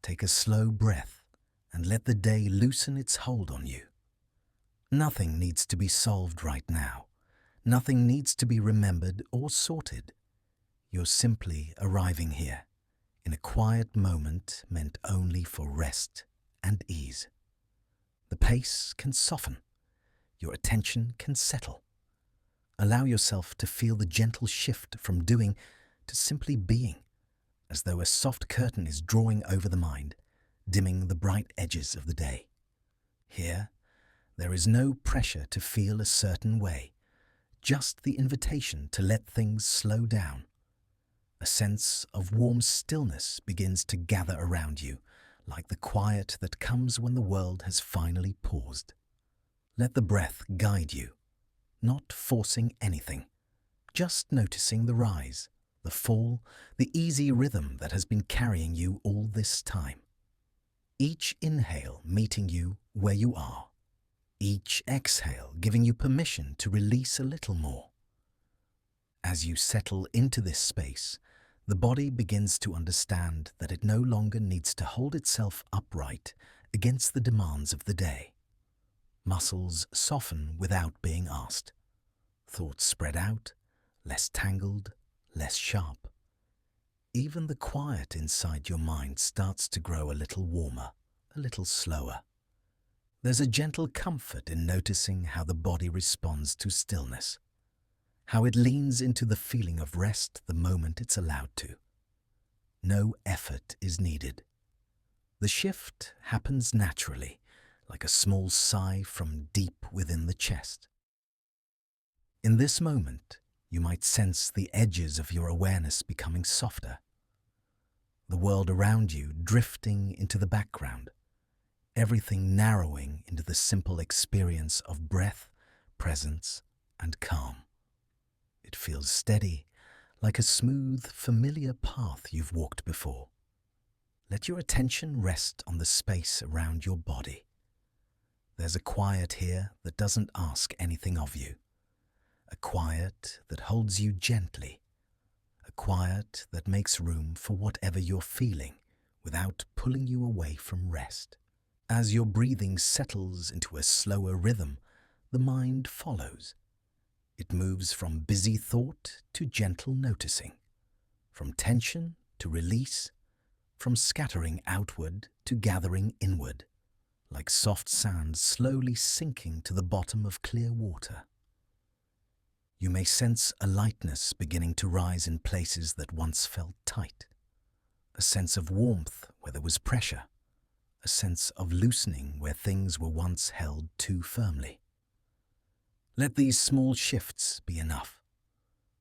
take a slow breath and let the day loosen its hold on you. Nothing needs to be solved right now. Nothing needs to be remembered or sorted. You're simply arriving here, in a quiet moment meant only for rest and ease. The pace can soften. Your attention can settle. Allow yourself to feel the gentle shift from doing to simply being, as though a soft curtain is drawing over the mind, dimming the bright edges of the day. Here, there is no pressure to feel a certain way, just the invitation to let things slow down. A sense of warm stillness begins to gather around you, like the quiet that comes when the world has finally paused. Let the breath guide you, not forcing anything, just noticing the rise, the fall, the easy rhythm that has been carrying you all this time. Each inhale meeting you where you are. Each exhale giving you permission to release a little more. As you settle into this space, the body begins to understand that it no longer needs to hold itself upright against the demands of the day. Muscles soften without being asked. Thoughts spread out, less tangled, less sharp. Even the quiet inside your mind starts to grow a little warmer, a little slower. There's a gentle comfort in noticing how the body responds to stillness, how it leans into the feeling of rest the moment it's allowed to. No effort is needed. The shift happens naturally, like a small sigh from deep within the chest. In this moment, you might sense the edges of your awareness becoming softer, the world around you drifting into the background, everything narrowing into the simple experience of breath, presence, and calm. It feels steady, like a smooth, familiar path you've walked before. Let your attention rest on the space around your body. There's a quiet here that doesn't ask anything of you. A quiet that holds you gently. A quiet that makes room for whatever you're feeling without pulling you away from rest. As your breathing settles into a slower rhythm, the mind follows. It moves from busy thought to gentle noticing, from tension to release, from scattering outward to gathering inward, like soft sand slowly sinking to the bottom of clear water. You may sense a lightness beginning to rise in places that once felt tight, a sense of warmth where there was pressure, a sense of loosening where things were once held too firmly. Let these small shifts be enough.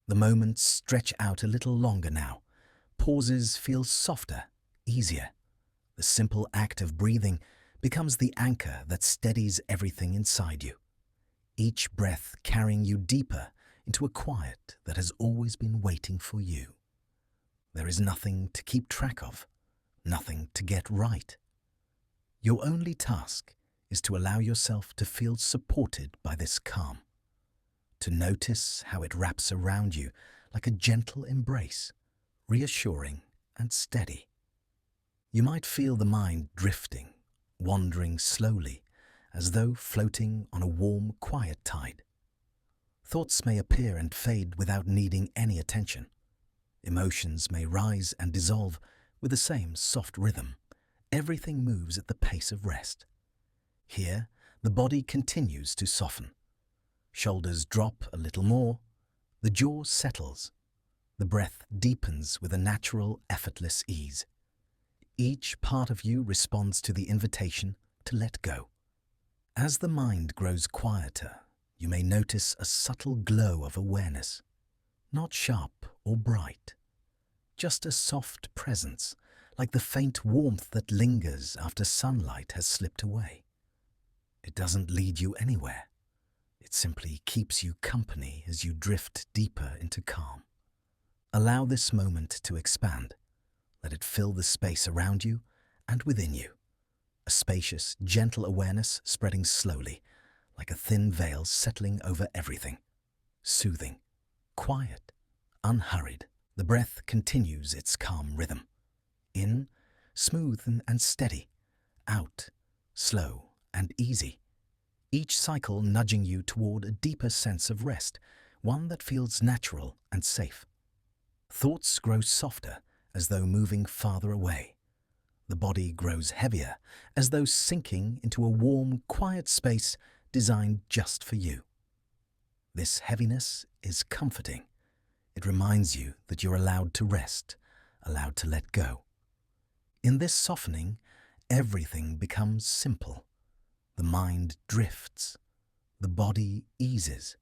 The moments stretch out a little longer now. Pauses feel softer, easier. The simple act of breathing becomes the anchor that steadies everything inside you. Each breath carrying you deeper into a quiet that has always been waiting for you. There is nothing to keep track of, nothing to get right. Your only task is to allow yourself to feel supported by this calm, to notice how it wraps around you like a gentle embrace, reassuring and steady. You might feel the mind drifting, wandering slowly, as though floating on a warm, quiet tide. Thoughts may appear and fade without needing any attention. Emotions may rise and dissolve with the same soft rhythm. Everything moves at the pace of rest. Here, the body continues to soften. Shoulders drop a little more. The jaw settles. The breath deepens with a natural, effortless ease. Each part of you responds to the invitation to let go. As the mind grows quieter, you may notice a subtle glow of awareness, not sharp or bright, just a soft presence, like the faint warmth that lingers after sunlight has slipped away. It doesn't lead you anywhere. It simply keeps you company as you drift deeper into calm. Allow this moment to expand. Let it fill the space around you and within you. A spacious, gentle awareness spreading slowly, like a thin veil settling over everything. Soothing, quiet, unhurried. The breath continues its calm rhythm. In, smooth and steady, out, slow and easy. Each cycle nudging you toward a deeper sense of rest, one that feels natural and safe. Thoughts grow softer as though moving farther away. The body grows heavier as though sinking into a warm, quiet space designed just for you. This heaviness is comforting. It reminds you that you're allowed to rest, allowed to let go. In this softening, everything becomes simple. The mind drifts. The body eases.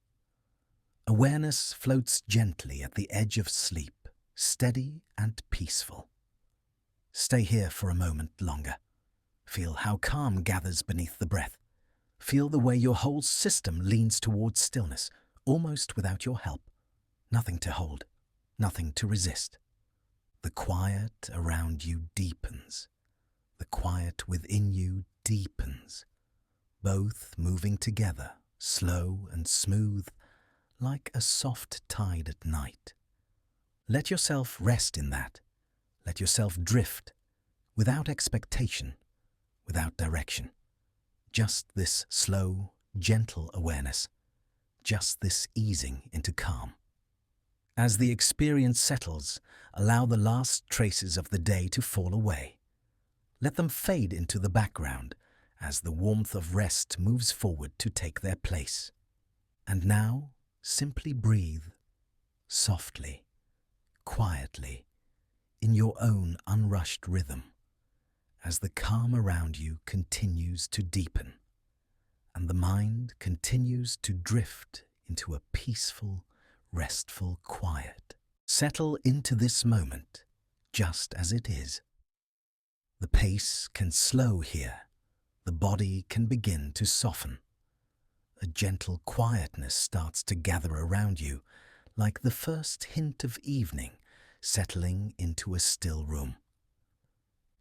Awareness floats gently at the edge of sleep, steady and peaceful. Stay here for a moment longer. Feel how calm gathers beneath the breath. Feel the way your whole system leans towards stillness, almost without your help. Nothing to hold, nothing to resist. The quiet around you deepens. The quiet within you deepens. Both moving together, slow and smooth, like a soft tide at night. Let yourself rest in that. Let yourself drift, without expectation, without direction. Just this slow, gentle awareness. Just this easing into calm. As the experience settles, allow the last traces of the day to fall away. Let them fade into the background as the warmth of rest moves forward to take their place. And now, simply breathe, softly, quietly, in your own unrushed rhythm, as the calm around you continues to deepen, and the mind continues to drift into a peaceful, restful quiet. Settle into this moment, just as it is. The pace can slow here. The body can begin to soften. A gentle quietness starts to gather around you, like the first hint of evening settling into a still room.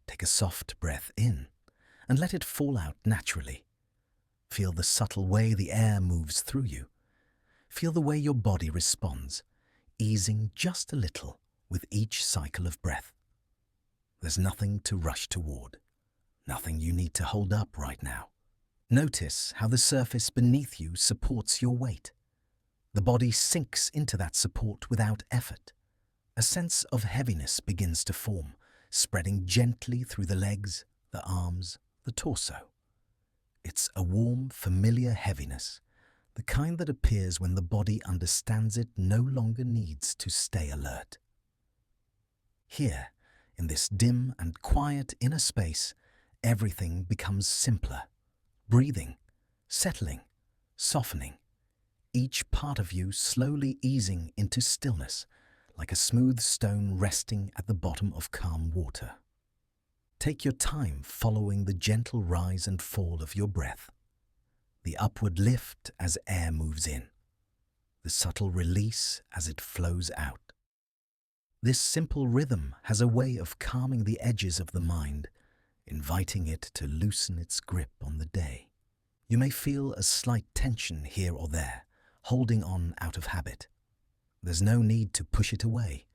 Take a soft breath in and let it fall out naturally. Feel the subtle way the air moves through you. Feel the way your body responds, easing just a little with each cycle of breath. There's nothing to rush toward. Nothing you need to hold up right now. Notice how the surface beneath you supports your weight. The body sinks into that support without effort. A sense of heaviness begins to form, spreading gently through the legs, the arms, the torso. It's a warm, familiar heaviness, the kind that appears when the body understands it no longer needs to stay alert. Here, in this dim and quiet inner space, everything becomes simpler. Breathing, settling, softening. Each part of you slowly easing into stillness, like a smooth stone resting at the bottom of calm water. Take your time following the gentle rise and fall of your breath. The upward lift as air moves in. The subtle release as it flows out. This simple rhythm has a way of calming the edges of the mind, inviting it to loosen its grip on the day. You may feel a slight tension here or there, holding on out of habit. There's no need to push it away.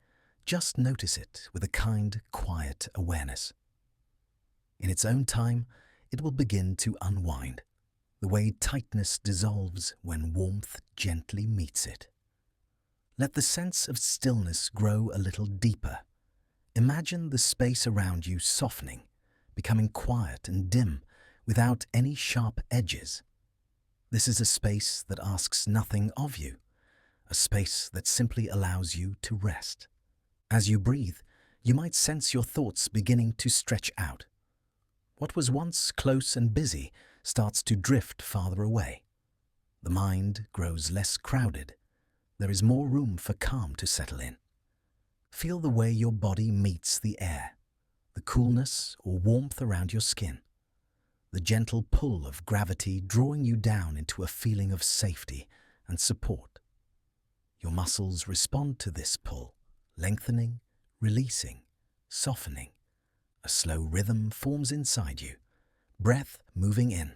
Just notice it with a kind, quiet awareness. In its own time, it will begin to unwind, the way tightness dissolves when warmth gently meets it. Let the sense of stillness grow a little deeper. Imagine the space around you softening, becoming quiet and dim without any sharp edges. This is a space that asks nothing of you, a space that simply allows you to rest. As you breathe, you might sense your thoughts beginning to stretch out. What was once close and busy starts to drift farther away. The mind grows less crowded. There is more room for calm to settle in. Feel the way your body meets the air, the coolness or warmth around your skin, the gentle pull of gravity drawing you down into a feeling of safety and support. Your muscles respond to this pull, lengthening, releasing, softening. A slow rhythm forms inside you, breath moving in,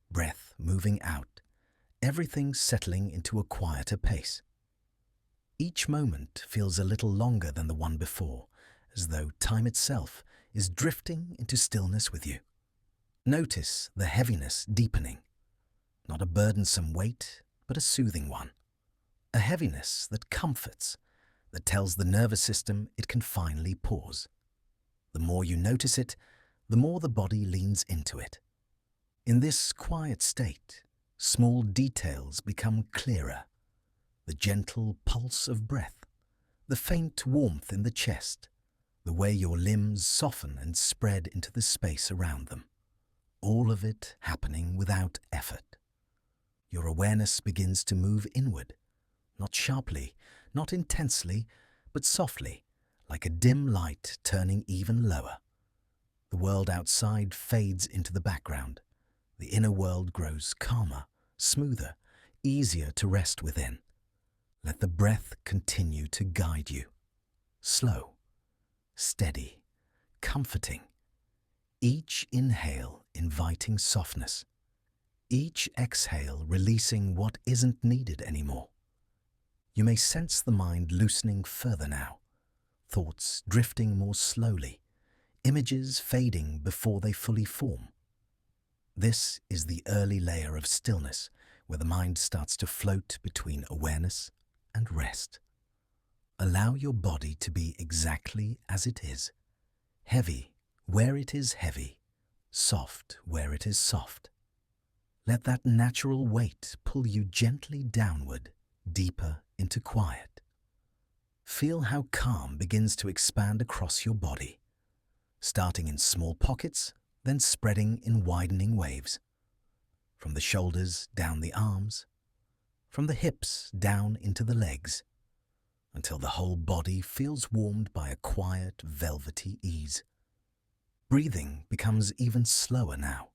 breath moving out, everything settling into a quieter pace. Each moment feels a little longer than the one before, as though time itself is drifting into stillness with you. Notice the heaviness deepening, not a burdensome weight, but a soothing one. A heaviness that comforts, that tells the nervous system it can finally pause. The more you notice it, the more the body leans into it. In this quiet state, small details become clearer. The gentle pulse of breath, the faint warmth in the chest, the way your limbs soften and spread into the space around them. All of it happening without effort. Your awareness begins to move inward, not sharply, not intensely, but softly, like a dim light turning even lower. The world outside fades into the background. The inner world grows calmer, smoother, easier to rest within. Let the breath continue to guide you. Slow, steady, comforting. Each inhale inviting softness. Each exhale releasing what isn't needed anymore. You may sense the mind loosening further now, thoughts drifting more slowly, images fading before they fully form. This is the early layer of stillness, where the mind starts to float between awareness and rest. Allow your body to be exactly as it is, heavy where it is heavy, soft where it is soft. Let that natural weight pull you gently downward, deeper into quiet. Feel how calm begins to expand across your body, starting in small pockets, then spreading in widening waves. From the shoulders down the arms, from the hips down into the legs, until the whole body feels warmed by a quiet, velvety ease. Breathing becomes even slower now,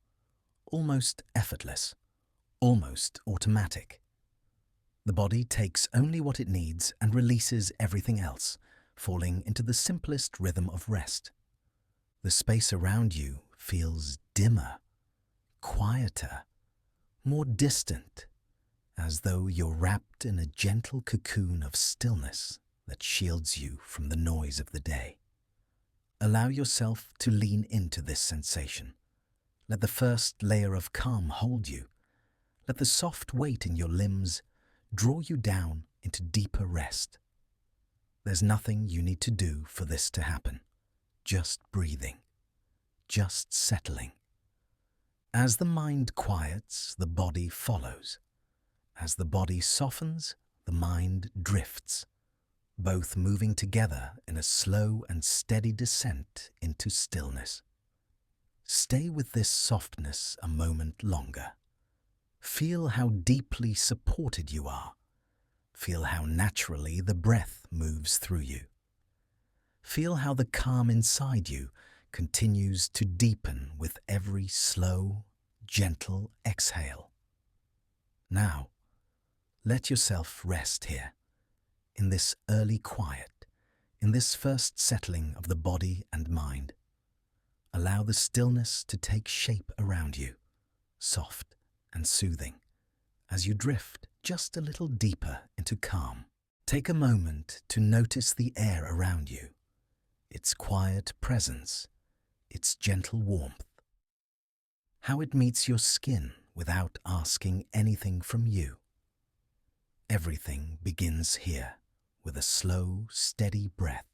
almost effortless, almost automatic. The body takes only what it needs and releases everything else, falling into the simplest rhythm of rest. The space around you feels dimmer, quieter, more distant, as though you're wrapped in a gentle cocoon of stillness that shields you from the noise of the day. Allow yourself to lean into this sensation. Let the first layer of calm hold you. Let the soft weight in your limbs draw you down into deeper rest. There's nothing you need to do for this to happen. Just breathing. Just settling. As the mind quiets, the body follows. As the body softens, the mind drifts, both moving together in a slow and steady descent into stillness. Stay with this softness a moment longer. Feel how deeply supported you are. Feel how naturally the breath moves through you. Feel how the calm inside you continues to deepen with every slow, gentle exhale. Now, let yourself rest here, in this early quiet, in this first settling of the body and mind. Allow the stillness to take shape around you, soft and soothing, as you drift just a little deeper into calm. Take a moment to notice the air around you, its quiet presence, its gentle warmth, how it meets your skin without asking anything from you. Everything begins here with a slow, steady breath.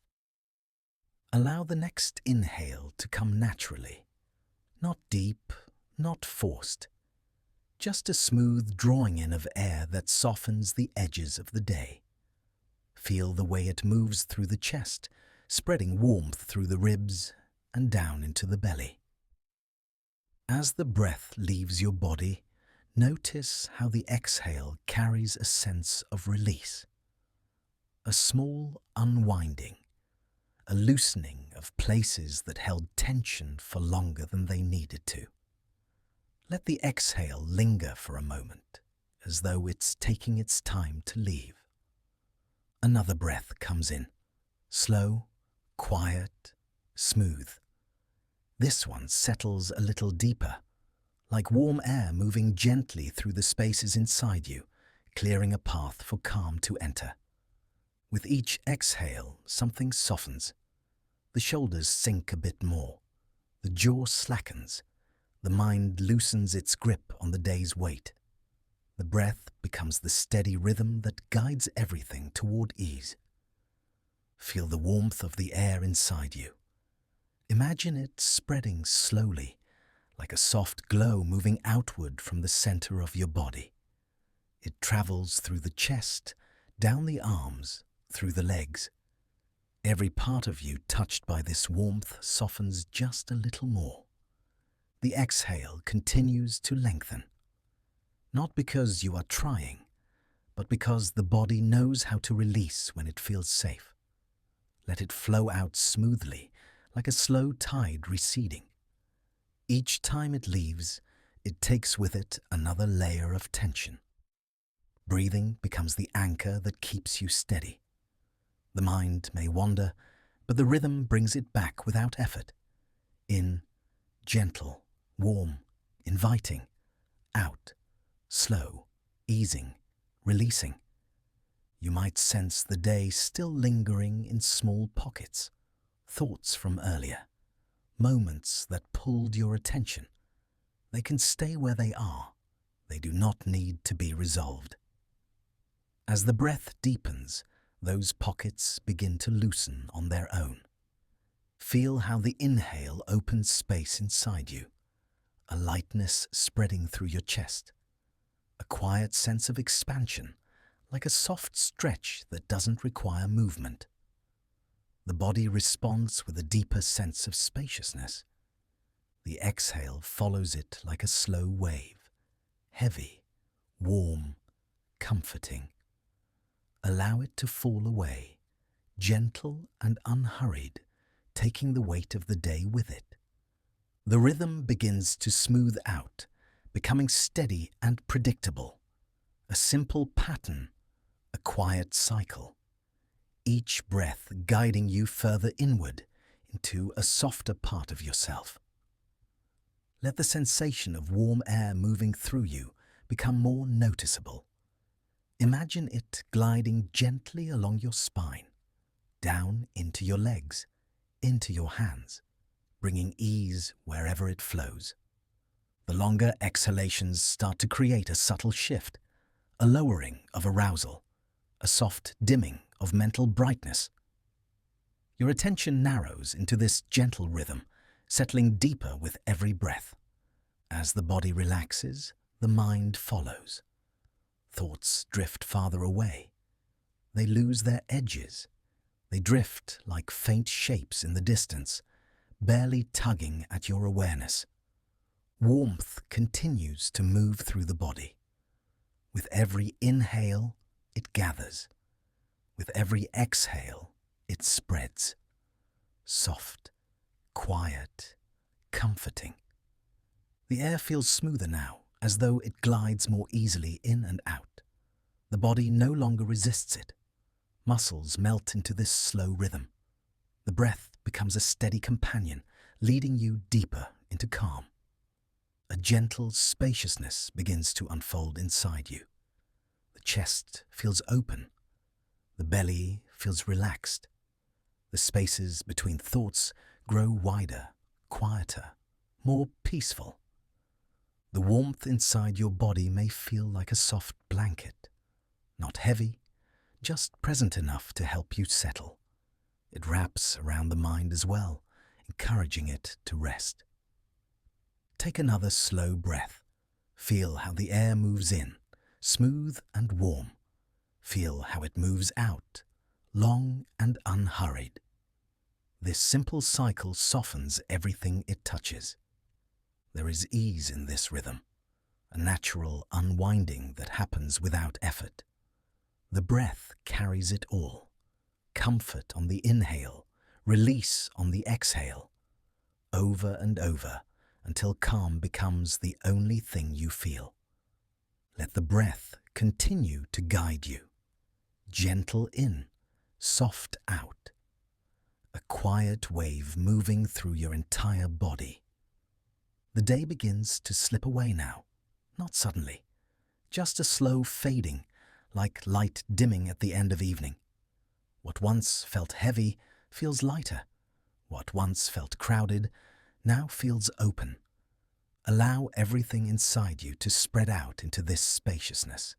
Allow the next inhale to come naturally, not deep, not forced, just a smooth drawing in of air that softens the edges of the day. Feel the way it moves through the chest, spreading warmth through the ribs and down into the belly. As the breath leaves your body, notice how the exhale carries a sense of release. A small unwinding, a loosening of places that held tension for longer than they needed to. Let the exhale linger for a moment, as though it's taking its time to leave. Another breath comes in, slow, quiet, smooth. This one settles a little deeper, like warm air moving gently through the spaces inside you, clearing a path for calm to enter. With each exhale, something softens. The shoulders sink a bit more. The jaw slackens. The mind loosens its grip on the day's weight. The breath becomes the steady rhythm that guides everything toward ease. Feel the warmth of the air inside you. Imagine it spreading slowly, like a soft glow moving outward from the center of your body. It travels through the chest, down the arms, through the legs. Every part of you touched by this warmth softens just a little more. The exhale continues to lengthen. Not because you are trying, but because the body knows how to release when it feels safe. Let it flow out smoothly, like a slow tide receding. Each time it leaves, it takes with it another layer of tension. Breathing becomes the anchor that keeps you steady. The mind may wander, but the rhythm brings it back without effort. In, gentle, warm, inviting. Out, slow, easing, releasing. You might sense the day still lingering in small pockets, thoughts from earlier, moments that pulled your attention. They can stay where they are. They do not need to be resolved. As the breath deepens, those pockets begin to loosen on their own. Feel how the inhale opens space inside you, a lightness spreading through your chest, a quiet sense of expansion, like a soft stretch that doesn't require movement. The body responds with a deeper sense of spaciousness. The exhale follows it like a slow wave, heavy, warm, comforting. Allow it to fall away, gentle and unhurried, taking the weight of the day with it. The rhythm begins to smooth out, becoming steady and predictable. A simple pattern, a quiet cycle. Each breath guiding you further inward into a softer part of yourself. Let the sensation of warm air moving through you become more noticeable. Imagine it gliding gently along your spine, down into your legs, into your hands, bringing ease wherever it flows. The longer exhalations start to create a subtle shift, a lowering of arousal, a soft dimming of mental brightness. Your attention narrows into this gentle rhythm, settling deeper with every breath. As the body relaxes, the mind follows. Thoughts drift farther away. They lose their edges. They drift like faint shapes in the distance, barely tugging at your awareness. Warmth continues to move through the body. With every inhale, it gathers. With every exhale, it spreads. Soft, quiet, comforting. The air feels smoother now, as though it glides more easily in and out. The body no longer resists it. Muscles melt into this slow rhythm. The breath becomes a steady companion, leading you deeper into calm. A gentle spaciousness begins to unfold inside you. The chest feels open. The belly feels relaxed. The spaces between thoughts grow wider, quieter, more peaceful. The warmth inside your body may feel like a soft blanket, not heavy, just present enough to help you settle. It wraps around the mind as well, encouraging it to rest. Take another slow breath. Feel how the air moves in, smooth and warm. Feel how it moves out, long and unhurried. This simple cycle softens everything it touches. There is ease in this rhythm, a natural unwinding that happens without effort. The breath carries it all. Comfort on the inhale, release on the exhale. Over and over, until calm becomes the only thing you feel. Let the breath continue to guide you. Gentle in, soft out. A quiet wave moving through your entire body. The day begins to slip away now, not suddenly, just a slow fading, like light dimming at the end of evening. What once felt heavy feels lighter. What once felt crowded now feels open. Allow everything inside you to spread out into this spaciousness.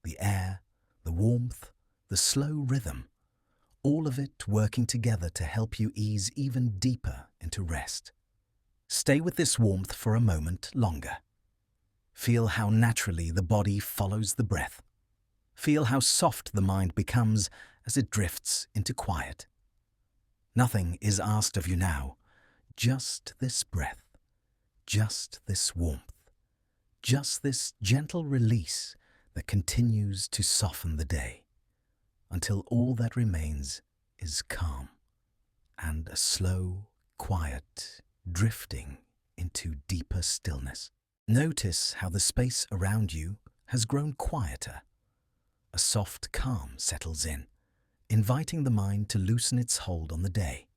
The air, the warmth, the slow rhythm, all of it working together to help you ease even deeper into rest. Stay with this warmth for a moment longer. Feel how naturally the body follows the breath. Feel how soft the mind becomes as it drifts into quiet. Nothing is asked of you now, just this breath, just this warmth, just this gentle release that continues to soften the day, until all that remains is calm and a slow, quiet drifting into deeper stillness. Notice how the space around you has grown quieter. A soft calm settles in, inviting the mind to loosen its hold on the day.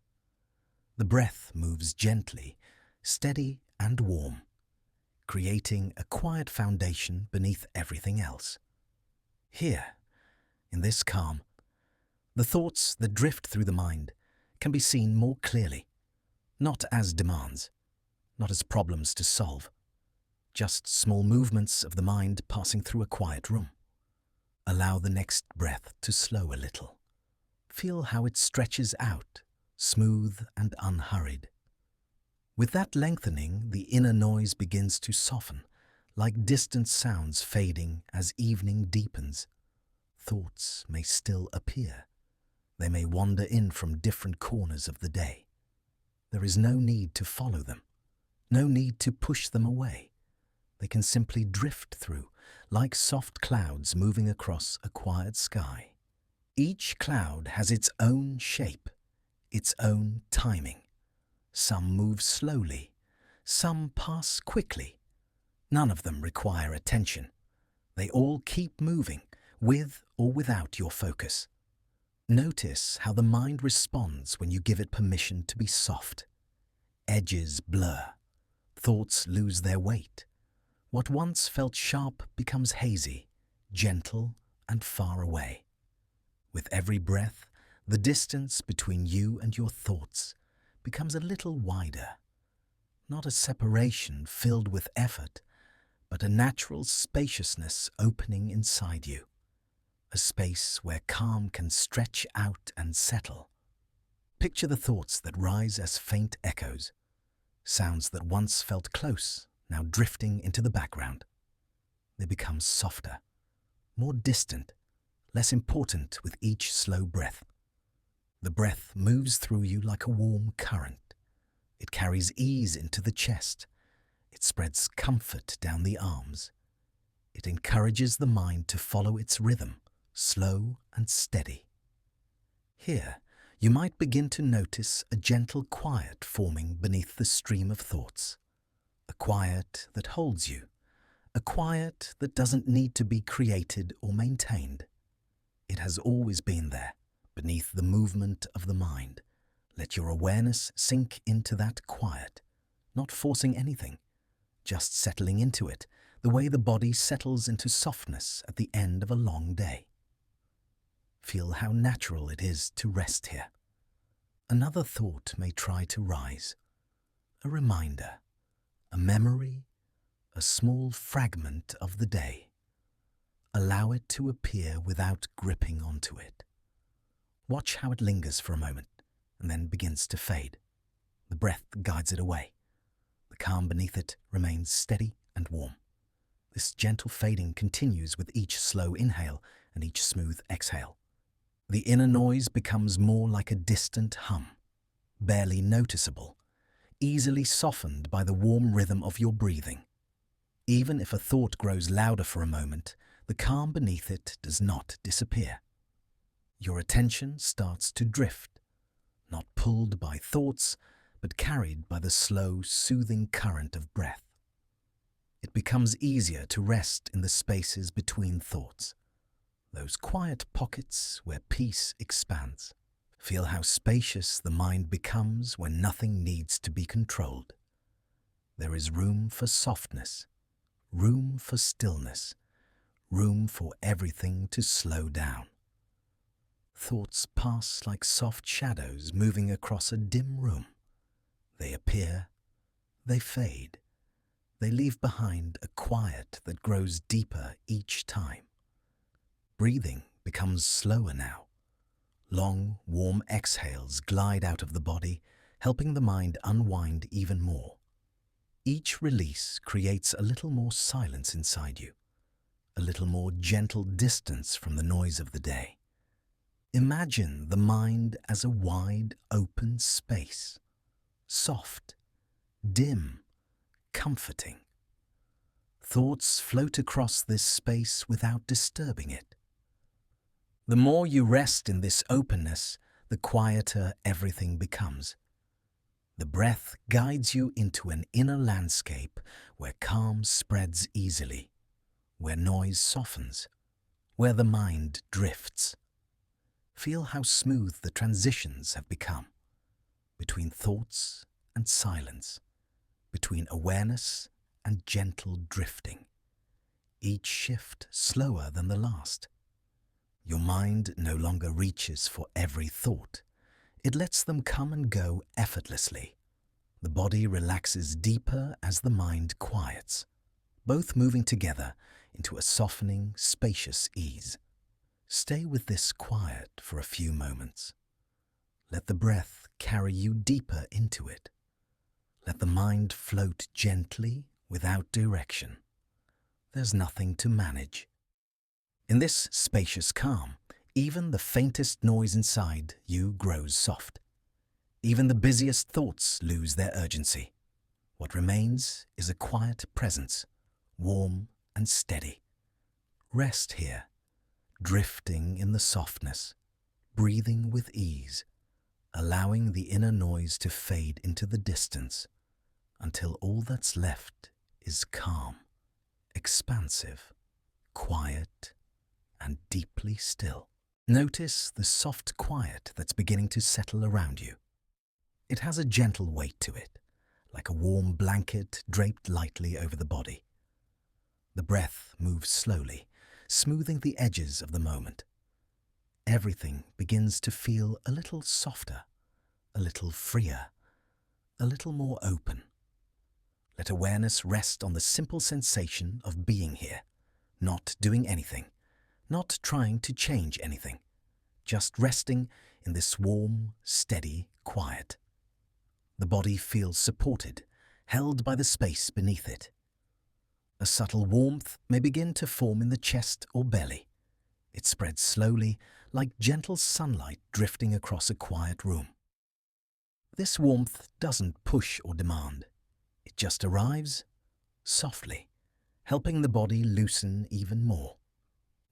The breath moves gently, steady and warm, creating a quiet foundation beneath everything else. Here, in this calm, the thoughts that drift through the mind can be seen more clearly, not as demands, not as problems to solve, just small movements of the mind passing through a quiet room. Allow the next breath to slow a little. Feel how it stretches out, smooth and unhurried. With that lengthening, the inner noise begins to soften, like distant sounds fading as evening deepens. Thoughts may still appear. They may wander in from different corners of the day. There is no need to follow them, no need to push them away. They can simply drift through, like soft clouds moving across a quiet sky. Each cloud has its own shape, its own timing. Some move slowly, some pass quickly. None of them require attention. They all keep moving, with or without your focus. Notice how the mind responds when you give it permission to be soft. Edges blur. Thoughts lose their weight. What once felt sharp becomes hazy, gentle and far away. With every breath, the distance between you and your thoughts becomes a little wider. Not a separation filled with effort, but a natural spaciousness opening inside you. A space where calm can stretch out and settle. Picture the thoughts that rise as faint echoes, sounds that once felt close, now drifting into the background. They become softer, more distant, less important with each slow breath. The breath moves through you like a warm current. It carries ease into the chest. It spreads comfort down the arms. It encourages the mind to follow its rhythm, slow and steady. Here, you might begin to notice a gentle quiet forming beneath the stream of thoughts. A quiet that holds you. A quiet that doesn't need to be created or maintained. It has always been there, beneath the movement of the mind. Let your awareness sink into that quiet, not forcing anything, just settling into it, the way the body settles into softness at the end of a long day. Feel how natural it is to rest here. Another thought may try to rise. A reminder, a memory, a small fragment of the day. Allow it to appear without gripping onto it. Watch how it lingers for a moment and then begins to fade. The breath guides it away. The calm beneath it remains steady and warm. This gentle fading continues with each slow inhale and each smooth exhale. The inner noise becomes more like a distant hum, barely noticeable, easily softened by the warm rhythm of your breathing. Even if a thought grows louder for a moment, the calm beneath it does not disappear. Your attention starts to drift, not pulled by thoughts, but carried by the slow, soothing current of breath. It becomes easier to rest in the spaces between thoughts, those quiet pockets where peace expands. Feel how spacious the mind becomes when nothing needs to be controlled. There is room for softness, room for stillness, room for everything to slow down. Thoughts pass like soft shadows moving across a dim room. They appear, they fade, they leave behind a quiet that grows deeper each time. Breathing becomes slower now. Long, warm exhales glide out of the body, helping the mind unwind even more. Each release creates a little more silence inside you, a little more gentle distance from the noise of the day. Imagine the mind as a wide, open space, soft, dim, comforting. Thoughts float across this space without disturbing it. The more you rest in this openness, the quieter everything becomes. The breath guides you into an inner landscape where calm spreads easily, where noise softens, where the mind drifts. Feel how smooth the transitions have become, between thoughts and silence, between awareness and gentle drifting, each shift slower than the last. Your mind no longer reaches for every thought. It lets them come and go effortlessly. The body relaxes deeper as the mind quiets, both moving together into a softening, spacious ease. Stay with this quiet for a few moments. Let the breath carry you deeper into it. Let the mind float gently without direction. There's nothing to manage. In this spacious calm, even the faintest noise inside you grows soft. Even the busiest thoughts lose their urgency. What remains is a quiet presence, warm and steady. Rest here, drifting in the softness, breathing with ease, allowing the inner noise to fade into the distance until all that's left is calm, expansive, quiet, and deeply still. Notice the soft quiet that's beginning to settle around you. It has a gentle weight to it, like a warm blanket draped lightly over the body. The breath moves slowly, smoothing the edges of the moment. Everything begins to feel a little softer, a little freer, a little more open. Let awareness rest on the simple sensation of being here, not doing anything, not trying to change anything, just resting in this warm, steady quiet. The body feels supported, held by the space beneath it. A subtle warmth may begin to form in the chest or belly. It spreads slowly, like gentle sunlight drifting across a quiet room. This warmth doesn't push or demand. It just arrives, softly, helping the body loosen even more.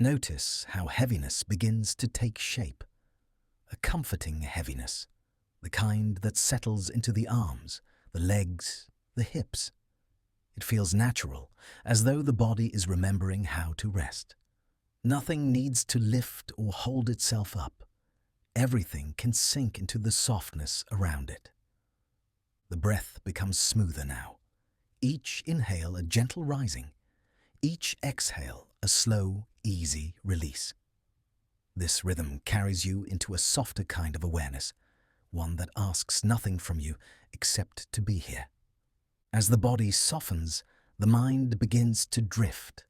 Notice how heaviness begins to take shape. A comforting heaviness, the kind that settles into the arms, the legs, the hips. It feels natural, as though the body is remembering how to rest. Nothing needs to lift or hold itself up. Everything can sink into the softness around it. The breath becomes smoother now. Each inhale a gentle rising, each exhale a slow, easy release. This rhythm carries you into a softer kind of awareness, one that asks nothing from you except to be here. As the body softens, the mind begins to drift.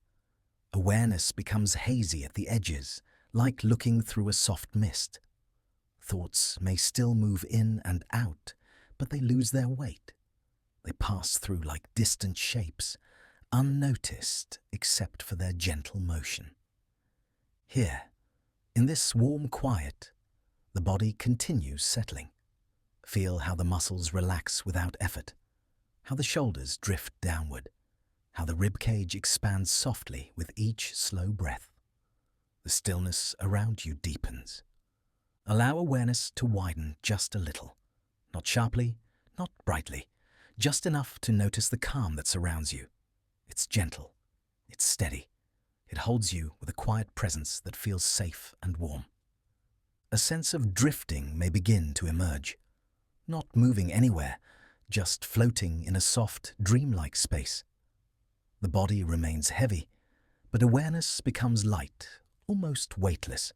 Awareness becomes hazy at the edges, like looking through a soft mist. Thoughts may still move in and out, but they lose their weight. They pass through like distant shapes, unnoticed except for their gentle motion. Here, in this warm quiet, the body continues settling. Feel how the muscles relax without effort, how the shoulders drift downward, how the ribcage expands softly with each slow breath. The stillness around you deepens. Allow awareness to widen just a little, not sharply, not brightly, just enough to notice the calm that surrounds you. It's gentle, it's steady. It holds you with a quiet presence that feels safe and warm. A sense of drifting may begin to emerge, not moving anywhere, just floating in a soft, dreamlike space. The body remains heavy, but awareness becomes light, almost weightless.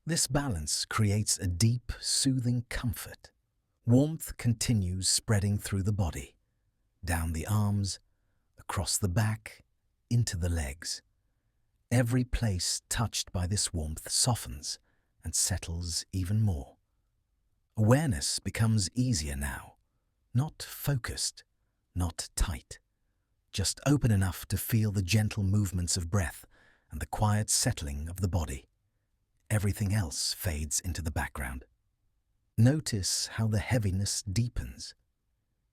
This balance creates a deep, soothing comfort. Warmth continues spreading through the body, down the arms, across the back, into the legs. Every place touched by this warmth softens and settles even more. Awareness becomes easier now, not focused, not tight, just open enough to feel the gentle movements of breath and the quiet settling of the body. Everything else fades into the background. Notice how the heaviness deepens.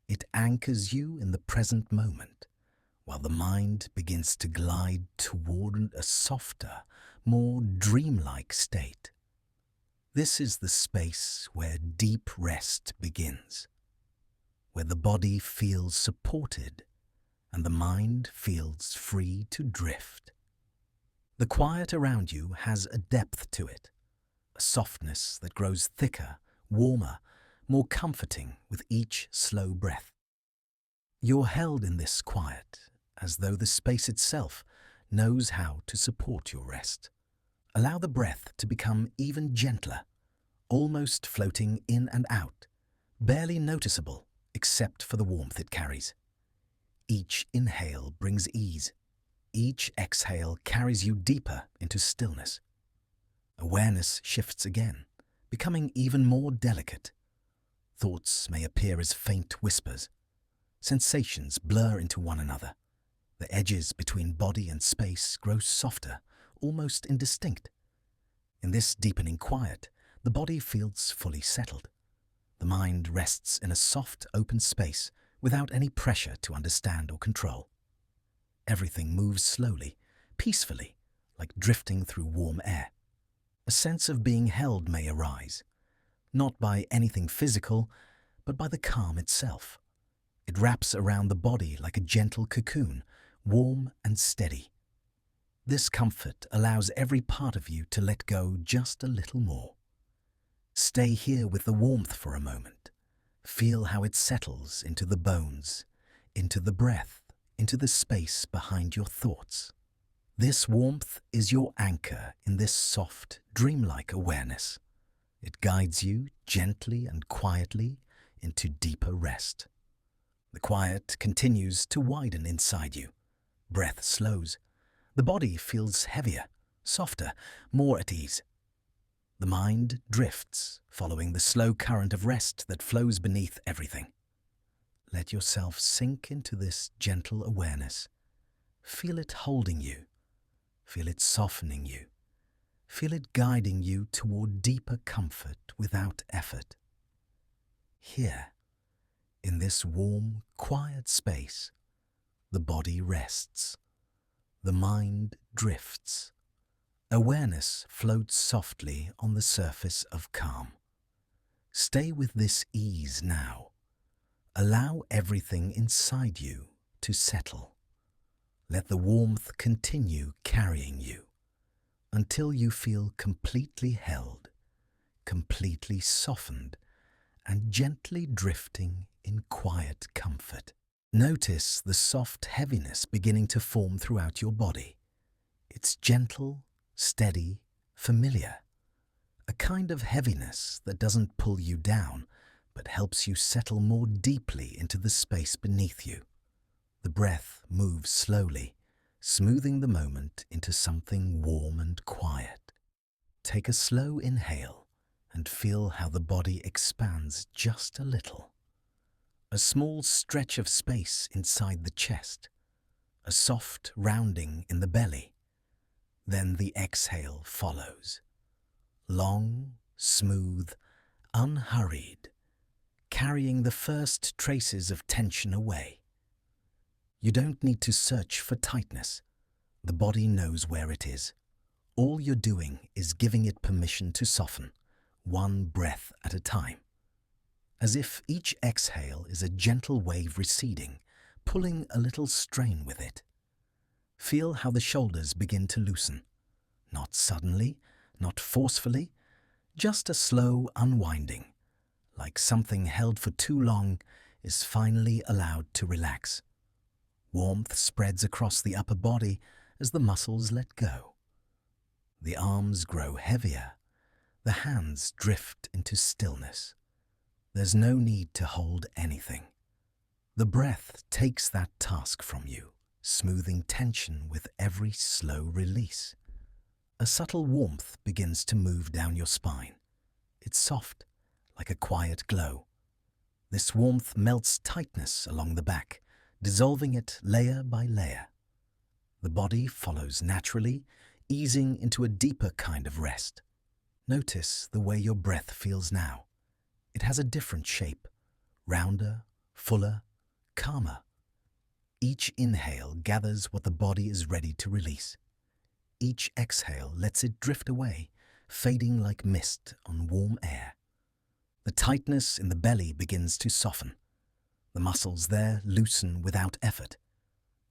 It anchors you in the present moment, while the mind begins to glide toward a softer, more dreamlike state. This is the space where deep rest begins, where the body feels supported and the mind feels free to drift. The quiet around you has a depth to it, a softness that grows thicker, warmer, more comforting with each slow breath. You're held in this quiet as though the space itself knows how to support your rest. Allow the breath to become even gentler, almost floating in and out, barely noticeable except for the warmth it carries. Each inhale brings ease. Each exhale carries you deeper into stillness. Awareness shifts again, becoming even more delicate. Thoughts may appear as faint whispers. Sensations blur into one another. The edges between body and space grow softer, almost indistinct. In this deepening quiet, the body feels fully settled. The mind rests in a soft, open space without any pressure to understand or control. Everything moves slowly, peacefully, like drifting through warm air. A sense of being held may arise, not by anything physical, but by the calm itself. It wraps around the body like a gentle cocoon, warm and steady. This comfort allows every part of you to let go just a little more. Stay here with the warmth for a moment. Feel how it settles into the bones, into the breath, into the space behind your thoughts. This warmth is your anchor in this soft, dreamlike awareness. It guides you gently and quietly into deeper rest. The quiet continues to widen inside you. Breath slows. The body feels heavier, softer, more at ease. The mind drifts, following the slow current of rest that flows beneath everything. Let yourself sink into this gentle awareness. Feel it holding you. Feel it softening you. Feel it guiding you toward deeper comfort without effort. Here, in this warm, quiet space, the body rests. The mind drifts. Awareness floats softly on the surface of calm. Stay with this ease now. Allow everything inside you to settle. Let the warmth continue carrying you until you feel completely held, completely softened, and gently drifting in quiet comfort. Notice the soft heaviness beginning to form throughout your body. It's gentle, steady, familiar. A kind of heaviness that doesn't pull you down, but helps you settle more deeply into the space beneath you. The breath moves slowly, smoothing the moment into something warm and quiet. Take a slow inhale and feel how the body expands just a little. A small stretch of space inside the chest, a soft rounding in the belly. Then the exhale follows. Long, smooth, unhurried, carrying the first traces of tension away. You don't need to search for tightness. The body knows where it is. All you're doing is giving it permission to soften, one breath at a time. As if each exhale is a gentle wave receding, pulling a little strain with it. Feel how the shoulders begin to loosen. Not suddenly, not forcefully, just a slow unwinding, like something held for too long is finally allowed to relax. Warmth spreads across the upper body as the muscles let go. The arms grow heavier, The hands drift into stillness. There's no need to hold anything. The breath takes that task from you, smoothing tension with every slow release. A subtle warmth begins to move down your spine. It's soft, like a quiet glow. This warmth melts tightness along the back, dissolving it layer by layer. The body follows naturally, easing into a deeper kind of rest. Notice the way your breath feels now. It has a different shape, rounder, fuller, calmer. Each inhale gathers what the body is ready to release. Each exhale lets it drift away, fading like mist on warm air. The tightness in the belly begins to soften. The muscles there loosen without effort.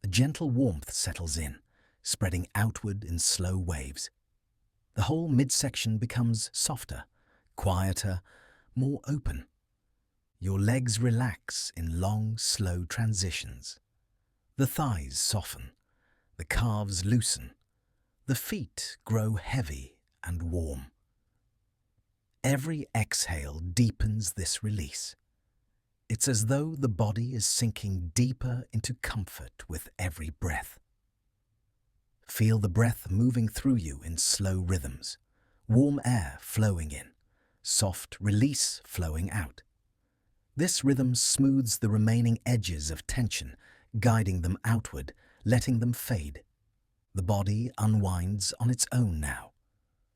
A gentle warmth settles in, spreading outward in slow waves. The whole midsection becomes softer, quieter, more open. Your legs relax in long, slow transitions. The thighs soften, the calves loosen, the feet grow heavy and warm. Every exhale deepens this release. It's as though the body is sinking deeper into comfort with every breath. Feel the breath moving through you in slow rhythms, warm air flowing in, soft release flowing out. This rhythm smooths the remaining edges of tension, guiding them outward, letting them fade. The body unwinds on its own now.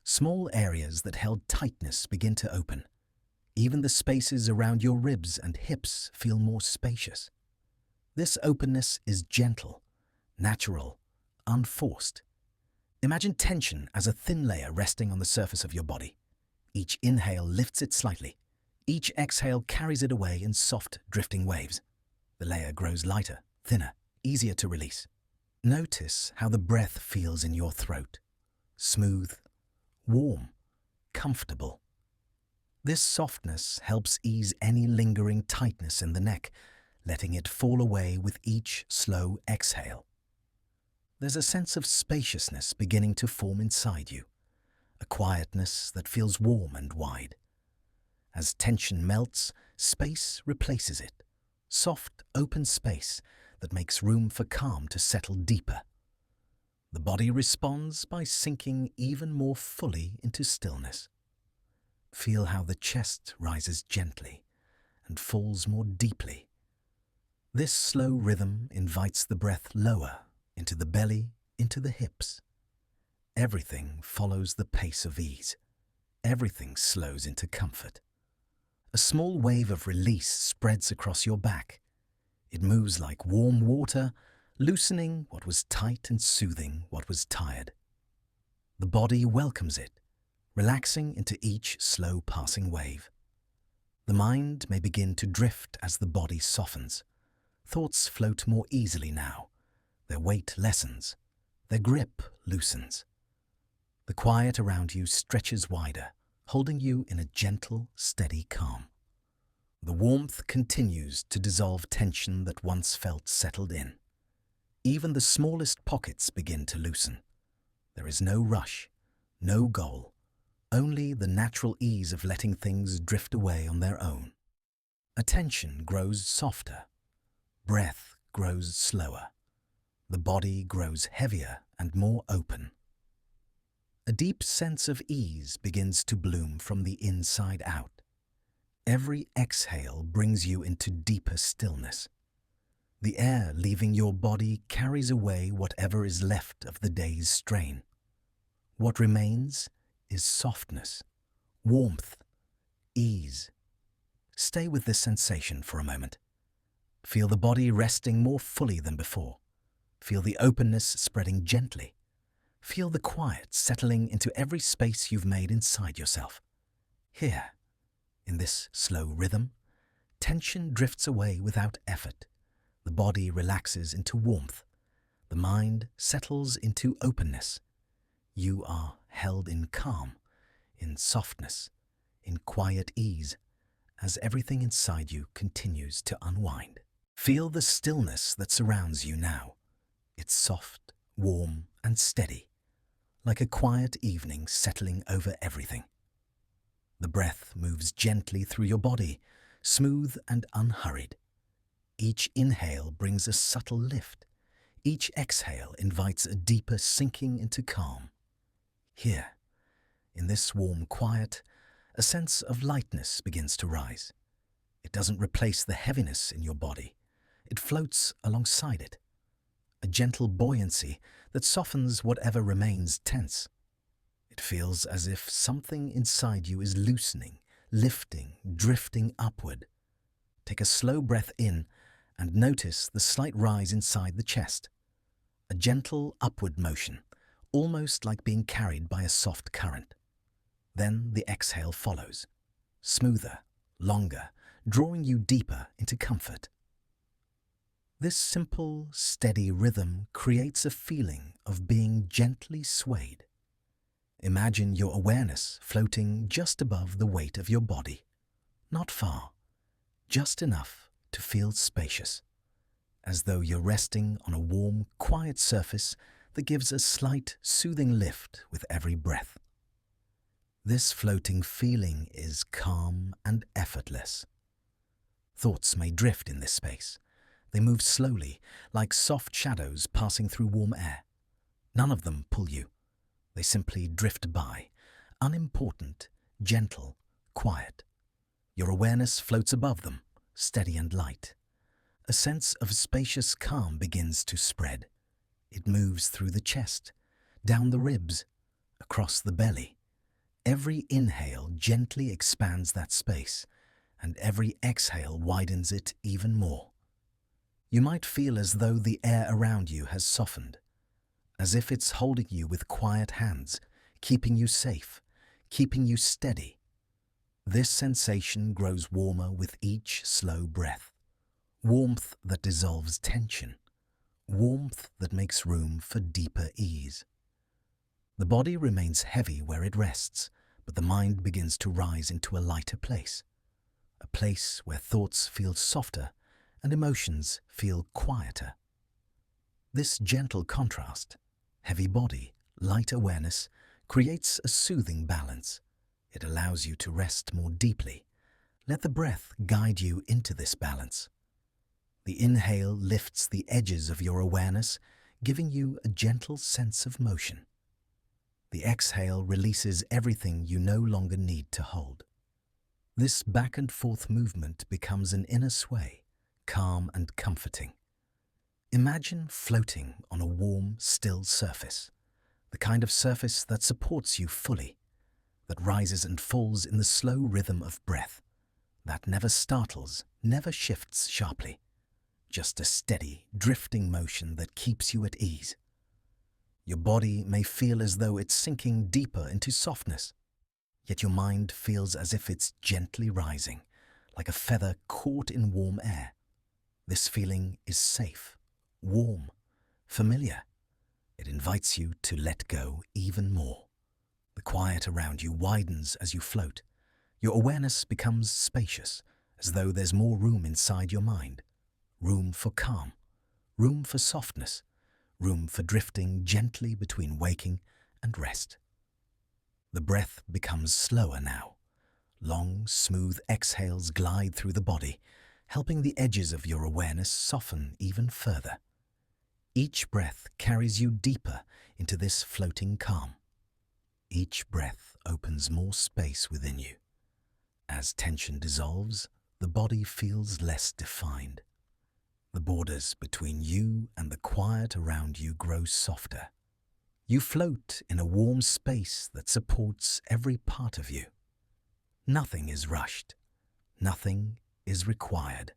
Small areas that held tightness begin to open. Even the spaces around your ribs and hips feel more spacious. This openness is gentle, natural, unforced. Imagine tension as a thin layer resting on the surface of your body. Each inhale lifts it slightly. Each exhale carries it away in soft, drifting waves. The layer grows lighter, thinner, easier to release. Notice how the breath feels in your throat. Smooth, warm, comfortable. This softness helps ease any lingering tightness in the neck, letting it fall away with each slow exhale. There's a sense of spaciousness beginning to form inside you, a quietness that feels warm and wide. As tension melts, space replaces it. Soft, open space that makes room for calm to settle deeper. The body responds by sinking even more fully into stillness. Feel how the chest rises gently and falls more deeply. This slow rhythm invites the breath lower into the belly, into the hips. Everything follows the pace of ease. Everything slows into comfort. A small wave of release spreads across your back. It moves like warm water, loosening what was tight and soothing what was tired. The body welcomes it, relaxing into each slow passing wave. The mind may begin to drift as the body softens. Thoughts float more easily now. Their weight lessens. Their grip loosens. The quiet around you stretches wider, holding you in a gentle, steady calm. The warmth continues to dissolve tension that once felt settled in. Even the smallest pockets begin to loosen. There is no rush, no goal, only the natural ease of letting things drift away on their own. Attention grows softer. Breath grows slower. The body grows heavier and more open. A deep sense of ease begins to bloom from the inside out. Every exhale brings you into deeper stillness. The air leaving your body carries away whatever is left of the day's strain. What remains is softness, warmth, ease. Stay with this sensation for a moment. Feel the body resting more fully than before. Feel the openness spreading gently. Feel the quiet settling into every space you've made inside yourself. Here, in this slow rhythm, tension drifts away without effort. The body relaxes into warmth. The mind settles into openness. You are held in calm, in softness, in quiet ease, as everything inside you continues to unwind. Feel the stillness that surrounds you now. It's soft, warm, and steady, like a quiet evening settling over everything. The breath moves gently through your body, smooth and unhurried. Each inhale brings a subtle lift. Each exhale invites a deeper sinking into calm. Here, in this warm quiet, a sense of lightness begins to rise. It doesn't replace the heaviness in your body. It floats alongside it. A gentle buoyancy that softens whatever remains tense. It feels as if something inside you is loosening, lifting, drifting upward. Take a slow breath in and notice the slight rise inside the chest. A gentle upward motion, almost like being carried by a soft current. Then the exhale follows, smoother, longer, drawing you deeper into comfort. This simple, steady rhythm creates a feeling of being gently swayed. Imagine your awareness floating just above the weight of your body. Not far, just enough to feel spacious, as though you're resting on a warm, quiet surface that gives a slight, soothing lift with every breath. This floating feeling is calm and effortless. Thoughts may drift in this space. They move slowly, like soft shadows passing through warm air. None of them pull you. They simply drift by, unimportant, gentle, quiet. Your awareness floats above them, steady and light. A sense of spacious calm begins to spread. It moves through the chest, down the ribs, across the belly. Every inhale gently expands that space, and every exhale widens it even more. You might feel as though the air around you has softened, as if it's holding you with quiet hands, keeping you safe, keeping you steady. This sensation grows warmer with each slow breath. Warmth that dissolves tension. Warmth that makes room for deeper ease. The body remains heavy where it rests, but the mind begins to rise into a lighter place. A place where thoughts feel softer and emotions feel quieter. This gentle contrast, heavy body, light awareness, creates a soothing balance. It allows you to rest more deeply. Let the breath guide you into this balance. The inhale lifts the edges of your awareness, giving you a gentle sense of motion. The exhale releases everything you no longer need to hold. This back and forth movement becomes an inner sway, calm and comforting. Imagine floating on a warm, still surface, the kind of surface that supports you fully, that rises and falls in the slow rhythm of breath, that never startles, never shifts sharply. Just a steady, drifting motion that keeps you at ease. Your body may feel as though it's sinking deeper into softness, yet your mind feels as if it's gently rising, like a feather caught in warm air. This feeling is safe, warm, familiar. It invites you to let go even more. The quiet around you widens as you float. Your awareness becomes spacious, as though there's more room inside your mind. Room for calm, room for softness, room for drifting gently between waking and rest. The breath becomes slower now. Long, smooth exhales glide through the body, helping the edges of your awareness soften even further. Each breath carries you deeper into this floating calm. Each breath opens more space within you. As tension dissolves, the body feels less defined. The borders between you and the quiet around you grow softer. You float in a warm space that supports every part of you. Nothing is rushed. Nothing is required.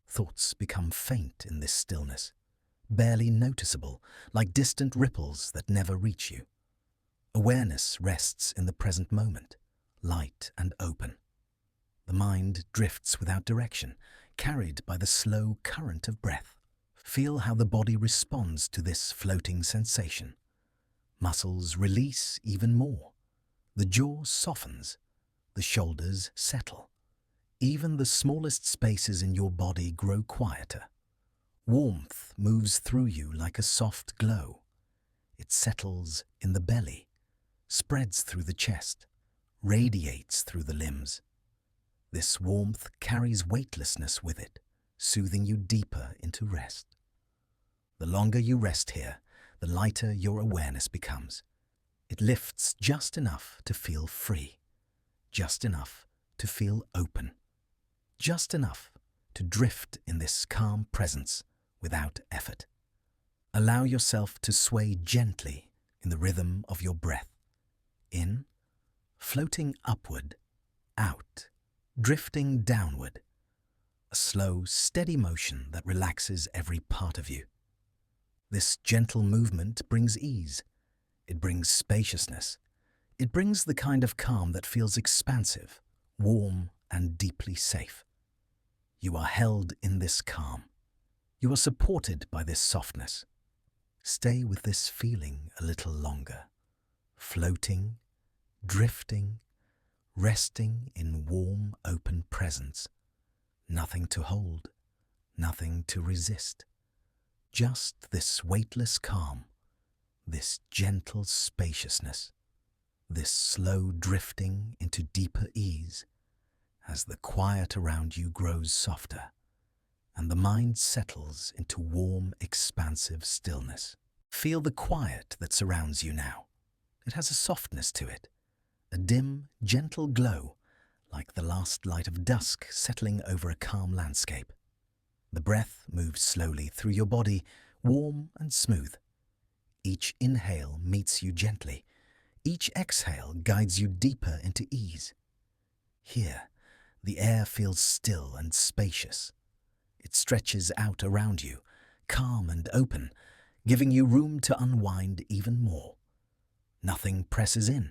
Thoughts become faint in this stillness, barely noticeable, like distant ripples that never reach you. Awareness rests in the present moment, light and open. The mind drifts without direction, carried by the slow current of breath. Feel how the body responds to this floating sensation. Muscles release even more. The jaw softens. The shoulders settle. Even the smallest spaces in your body grow quieter. Warmth moves through you like a soft glow. It settles in the belly, spreads through the chest, radiates through the limbs. This warmth carries weightlessness with it, soothing you deeper into rest. The longer you rest here, the lighter your awareness becomes. It lifts just enough to feel free, just enough to feel open, just enough to drift in this calm presence without effort. Allow yourself to sway gently in the rhythm of your breath. In, floating upward, out, drifting downward. A slow, steady motion that relaxes every part of you. This gentle movement brings ease. It brings spaciousness. It brings the kind of calm that feels expansive, warm, and deeply safe. You are held in this calm. You are supported by this softness. Stay with this feeling a little longer, floating, drifting, resting in warm, open presence. Nothing to hold, nothing to resist. Just this weightless calm, this gentle spaciousness, this slow drifting into deeper ease as the quiet around you grows softer and the mind settles into warm, expansive stillness. Feel the quiet that surrounds you now. It has a softness to it, a dim, gentle glow, like the last light of dusk settling over a calm landscape. The breath moves slowly through your body, warm and smooth. Each inhale meets you gently. Each exhale guides you deeper into ease. Here, the air feels still and spacious. It stretches out around you, calm and open, giving you room to unwind even more. Nothing presses in.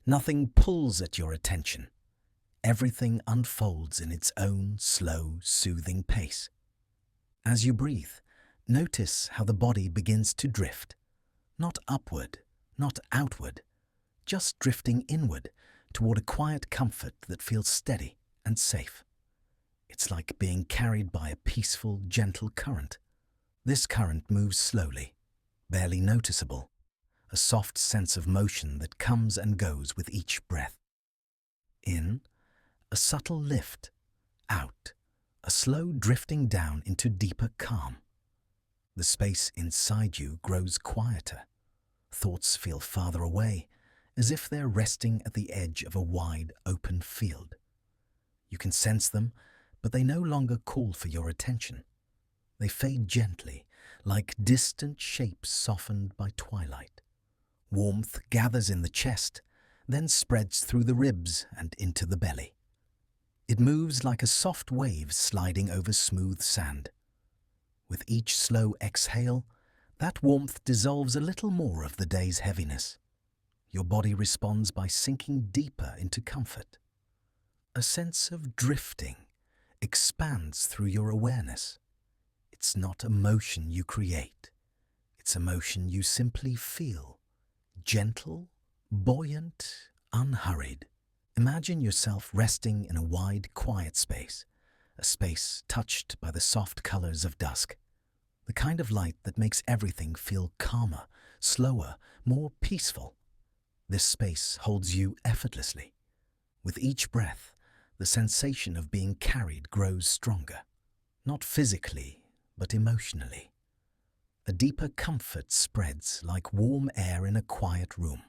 Nothing pulls at your attention. Everything unfolds in its own slow, soothing pace. As you breathe, notice how the body begins to drift. Not upward, not outward, just drifting inward toward a quiet comfort that feels steady and safe. It's like being carried by a peaceful, gentle current. This current moves slowly, barely noticeable, a soft sense of motion that comes and goes with each breath. In, a subtle lift. Out, a slow drifting down into deeper calm. The space inside you grows quieter. Thoughts feel farther away, as if they're resting at the edge of a wide, open field. You can sense them, but they no longer call for your attention. They fade gently, like distant shapes softened by twilight. Warmth gathers in the chest, then spreads through the ribs and into the belly. It moves like a soft wave sliding over smooth sand. With each slow exhale, that warmth dissolves a little more of the day's heaviness. Your body responds by sinking deeper into comfort. A sense of drifting expands through your awareness. It's not emotion you create. It's emotion you simply feel. Gentle, buoyant, unhurried. Imagine yourself resting in a wide, quiet space, a space touched by the soft colors of dusk, the kind of light that makes everything feel calmer, slower, more peaceful. This space holds you effortlessly. With each breath, the sensation of being carried grows stronger, not physically, but emotionally. A deeper comfort spreads like warm air in a quiet room.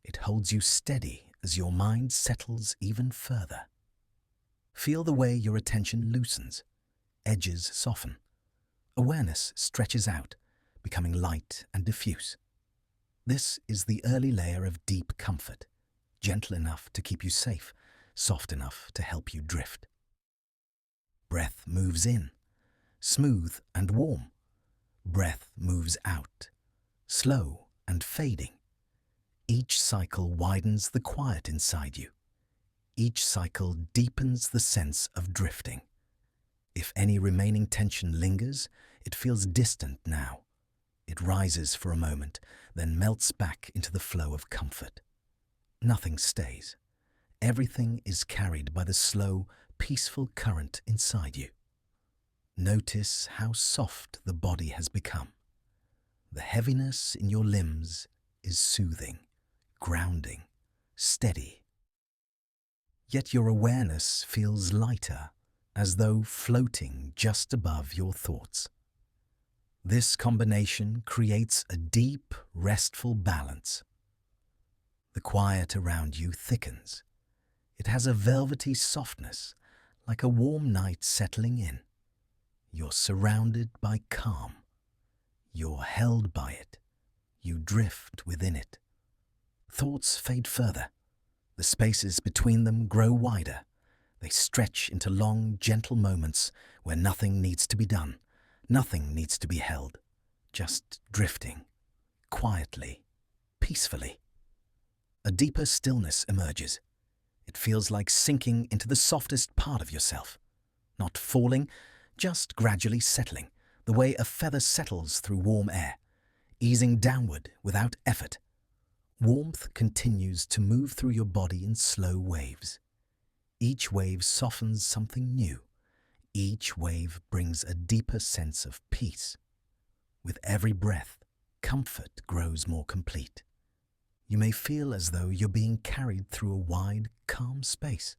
It holds you steady as your mind settles even further. Feel the way your attention loosens, edges soften. Awareness stretches out, becoming light and diffuse. This is the early layer of deep comfort, gentle enough to keep you safe, soft enough to help you drift. Breath moves in, smooth and warm. Breath moves out, slow and fading. Each cycle widens the quiet inside you. Each cycle deepens the sense of drifting. If any remaining tension lingers, it feels distant now. It rises for a moment, then melts back into the flow of comfort. Nothing stays. Everything is carried by the slow, peaceful current inside you. Notice how soft the body has become. The heaviness in your limbs is soothing, grounding, steady. yet your awareness feels lighter, as though floating just above your thoughts. This combination creates a deep, restful balance. The quiet around you thickens. It has a velvety softness, like a warm night settling in. You're surrounded by calm. You're held by it. You drift within it. Thoughts fade further. The spaces between them grow wider. They stretch into long, gentle moments where nothing needs to be done, nothing needs to be held, just drifting, quietly, peacefully. A deeper stillness emerges. It feels like sinking into the softest part of yourself, not falling, just gradually settling, the way a feather settles through warm air, easing downward without effort. Warmth continues to move through your body in slow waves. Each wave softens something new. Each wave brings a deeper sense of peace. With every breath, comfort grows more complete. You may feel as though you're being carried through a wide, calm space,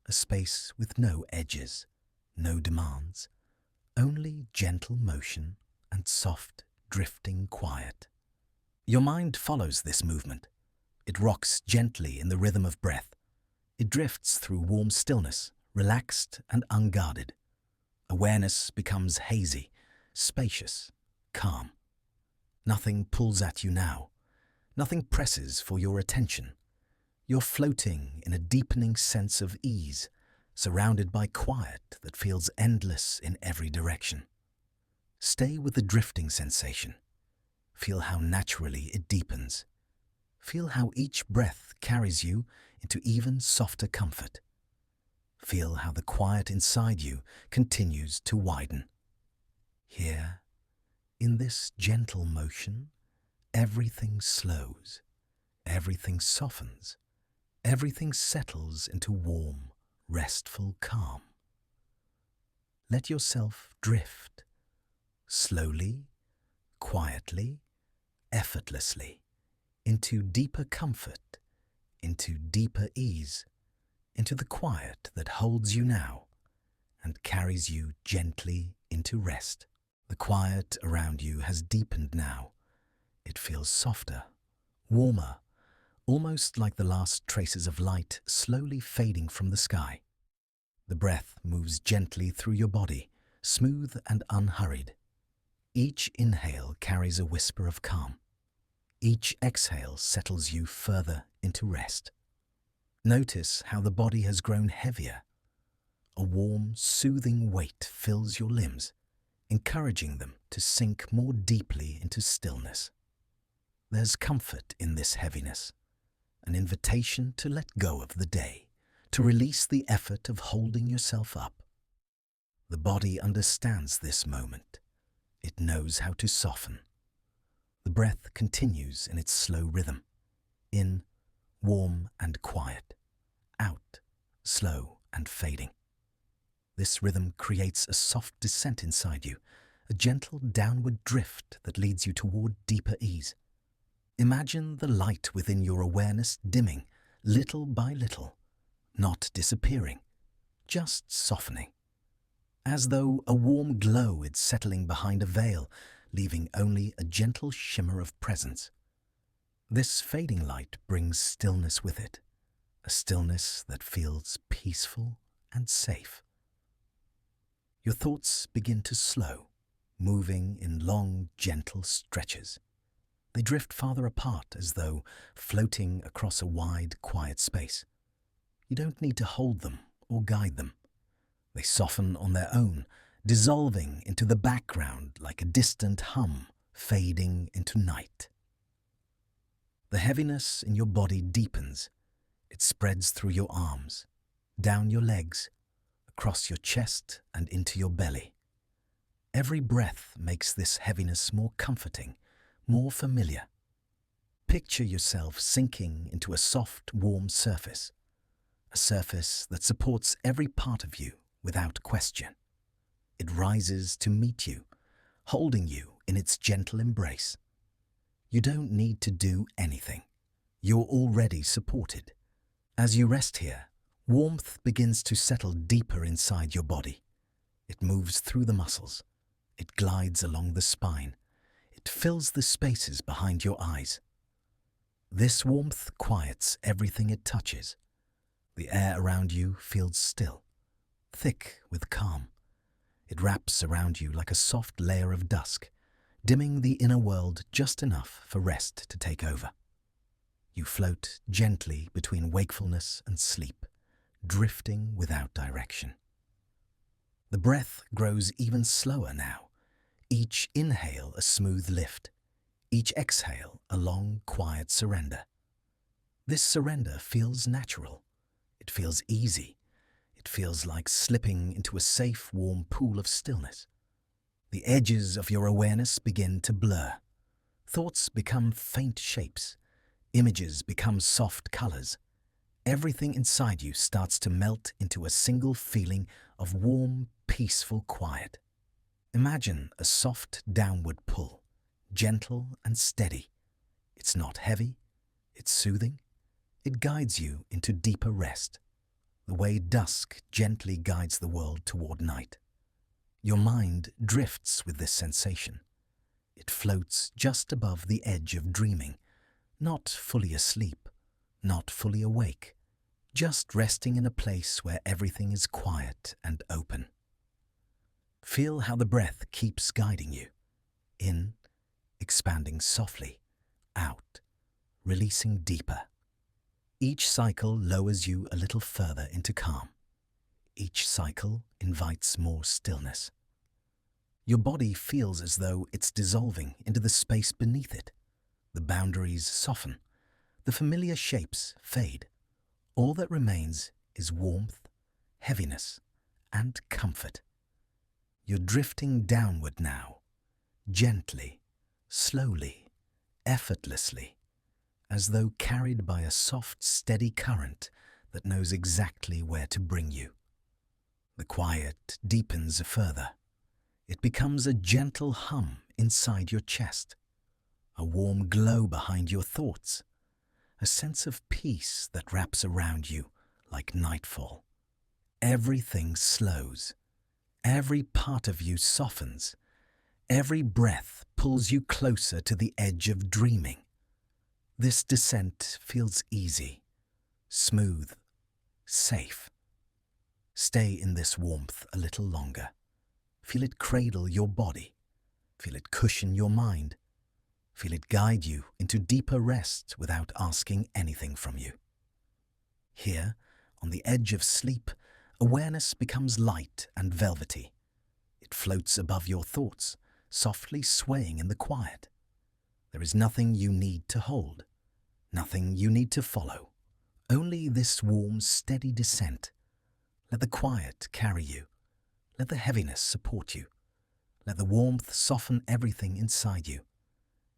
a space with no edges, no demands, only gentle motion and soft, drifting quiet. Your mind follows this movement. It rocks gently in the rhythm of breath. It drifts through warm stillness, relaxed and unguarded. Awareness becomes hazy, spacious, calm. Nothing pulls at you now. Nothing presses for your attention. You're floating in a deepening sense of ease, surrounded by quiet that feels endless in every direction. Stay with the drifting sensation. Feel how naturally it deepens. Feel how each breath carries you into even softer comfort. Feel how the quiet inside you continues to widen. Here, in this gentle motion, everything slows, everything softens, everything settles into warm, restful calm. Let yourself drift, slowly, quietly, effortlessly, into deeper comfort, into deeper ease, into the quiet that holds you now and carries you gently into rest. The quiet around you has deepened now. It feels softer, warmer, almost like the last traces of light slowly fading from the sky. The breath moves gently through your body, smooth and unhurried. Each inhale carries a whisper of calm. Each exhale settles you further into rest. Notice how the body has grown heavier. A warm, soothing weight fills your limbs, encouraging them to sink more deeply into stillness. There's comfort in this heaviness, an invitation to let go of the day, to release the effort of holding yourself up. The body understands this moment. It knows how to soften. The breath continues in its slow rhythm. In, warm and quiet. Out, slow and fading. This rhythm creates a soft descent inside you, a gentle downward drift that leads you toward deeper ease. Imagine the light within your awareness dimming, little by little, not disappearing, just softening. As though a warm glow is settling behind a veil, leaving only a gentle shimmer of presence. This fading light brings stillness with it, a stillness that feels peaceful and safe. Your thoughts begin to slow, moving in long, gentle stretches. They drift farther apart as though floating across a wide, quiet space. You don't need to hold them or guide them. They soften on their own, dissolving into the background like a distant hum fading into night. The heaviness in your body deepens. It spreads through your arms, down your legs, across your chest and into your belly. Every breath makes this heaviness more comforting, more familiar. Picture yourself sinking into a soft, warm surface, a surface that supports every part of you without question. It rises to meet you, holding you in its gentle embrace. You don't need to do anything. You're already supported. As you rest here, Warmth begins to settle deeper inside your body. It moves through the muscles. It glides along the spine. It fills the spaces behind your eyes. This warmth quiets everything it touches. The air around you feels still, thick with calm. It wraps around you like a soft layer of dusk, dimming the inner world just enough for rest to take over. You float gently between wakefulness and sleep, drifting without direction. The breath grows even slower now, each inhale a smooth lift, each exhale a long, quiet surrender. This surrender feels natural. It feels easy. It feels like slipping into a safe, warm pool of stillness. The edges of your awareness begin to blur. Thoughts become faint shapes. Images become soft colors. Everything inside you starts to melt into a single feeling of warm, peaceful quiet. Imagine a soft downward pull, gentle and steady. It's not heavy, it's soothing. It guides you into deeper rest, the way dusk gently guides the world toward night. Your mind drifts with this sensation. It floats just above the edge of dreaming, not fully asleep, not fully awake, just resting in a place where everything is quiet and open. Feel how the breath keeps guiding you. In, expanding softly. Out, releasing deeper. Each cycle lowers you a little further into calm. Each cycle invites more stillness. Your body feels as though it's dissolving into the space beneath it. The boundaries soften. The familiar shapes fade. All that remains is warmth, heaviness, and comfort. You're drifting downward now, gently, slowly, effortlessly, as though carried by a soft, steady current that knows exactly where to bring you. The quiet deepens further. It becomes a gentle hum inside your chest, a warm glow behind your thoughts, a sense of peace that wraps around you like nightfall. Everything slows. Every part of you softens. Every breath pulls you closer to the edge of dreaming. This descent feels easy, smooth, safe. Stay in this warmth a little longer. Feel it cradle your body. Feel it cushion your mind. Feel it guide you into deeper rest without asking anything from you. Here, on the edge of sleep, awareness becomes light and velvety. It floats above your thoughts, softly swaying in the quiet. There is nothing you need to hold, nothing you need to follow, only this warm, steady descent. Let the quiet carry you. Let the heaviness support you. Let the warmth soften everything inside you,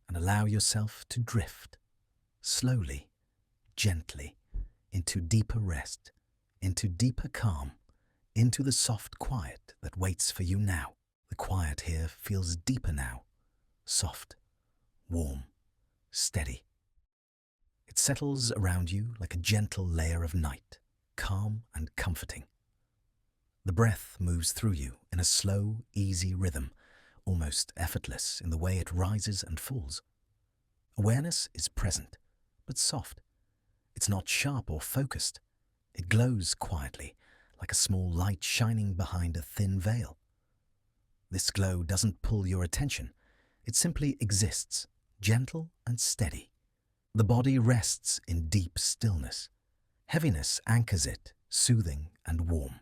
and allow yourself to drift, slowly, gently, into deeper rest, into deeper calm, into the soft quiet that waits for you now. The quiet here feels deeper now, soft, warm, steady. It settles around you like a gentle layer of night, calm and comforting. The breath moves through you in a slow, easy rhythm, almost effortless in the way it rises and falls. Awareness is present, but soft. It's not sharp or focused. It glows quietly, like a small light shining behind a thin veil. This glow doesn't pull your attention. It simply exists, gentle and steady. The body rests in deep stillness. Heaviness anchors it, soothing and warm.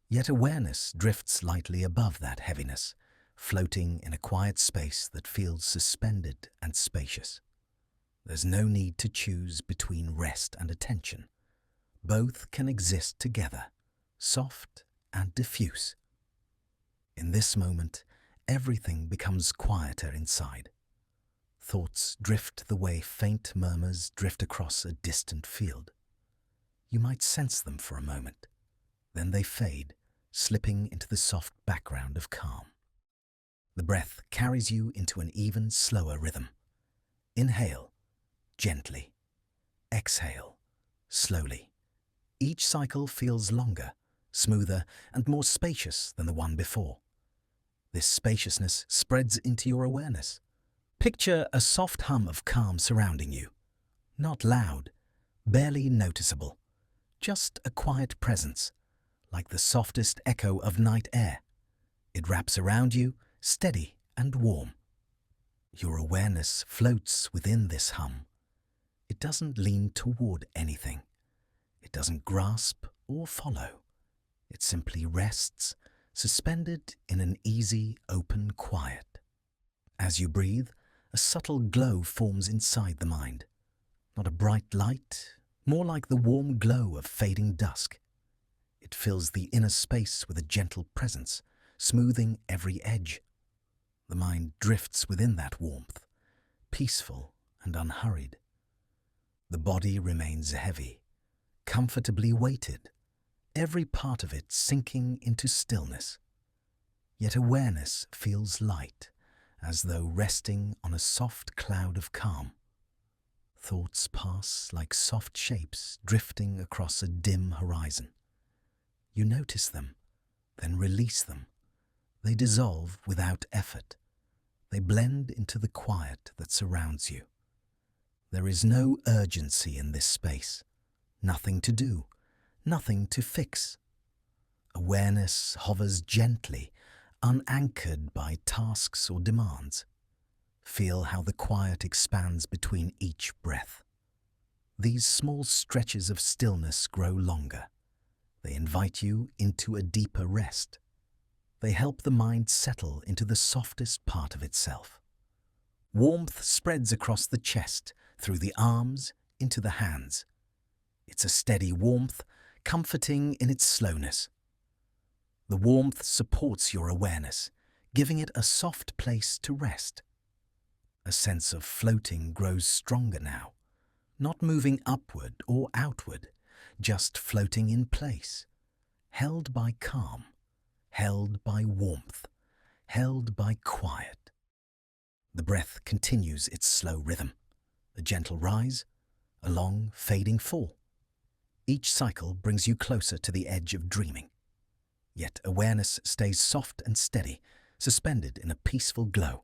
Yet awareness drifts lightly above that heaviness, floating in a quiet space that feels suspended and spacious. There's no need to choose between rest and attention. Both can exist together, soft and diffuse. In this moment, everything becomes quieter inside. Thoughts drift the way faint murmurs drift across a distant field. You might sense them for a moment. Then they fade, slipping into the soft background of calm. The breath carries you into an even slower rhythm. Inhale, gently. Exhale, slowly. Each cycle feels longer, smoother, and more spacious than the one before. This spaciousness spreads into your awareness. Picture a soft hum of calm surrounding you. Not loud, barely noticeable, just a quiet presence, like the softest echo of night air. It wraps around you, steady and warm. Your awareness floats within this hum. It doesn't lean toward anything. It doesn't grasp or follow. It simply rests, suspended in an easy, open quiet. As you breathe, a subtle glow forms inside the mind. Not a bright light, more like the warm glow of fading dusk. It fills the inner space with a gentle presence, smoothing every edge. The mind drifts within that warmth, peaceful and unhurried. The body remains heavy, comfortably weighted, every part of it sinking into stillness. Yet awareness feels light, as though resting on a soft cloud of calm. Thoughts pass like soft shapes drifting across a dim horizon. You notice them, then release them. They dissolve without effort. They blend into the quiet that surrounds you. There is no urgency in this space. Nothing to do, nothing to fix. Awareness hovers gently, unanchored by tasks or demands. Feel how the quiet expands between each breath. These small stretches of stillness grow longer. They invite you into a deeper rest. They help the mind settle into the softest part of itself. Warmth spreads across the chest, through the arms, into the hands. It's a steady warmth, comforting in its slowness. The warmth supports your awareness, giving it a soft place to rest. A sense of floating grows stronger now, not moving upward or outward, just floating in place, held by calm, held by warmth, held by quiet. The breath continues its slow rhythm, a gentle rise, a long, fading fall. Each cycle brings you closer to the edge of dreaming. Yet awareness stays soft and steady, suspended in a peaceful glow.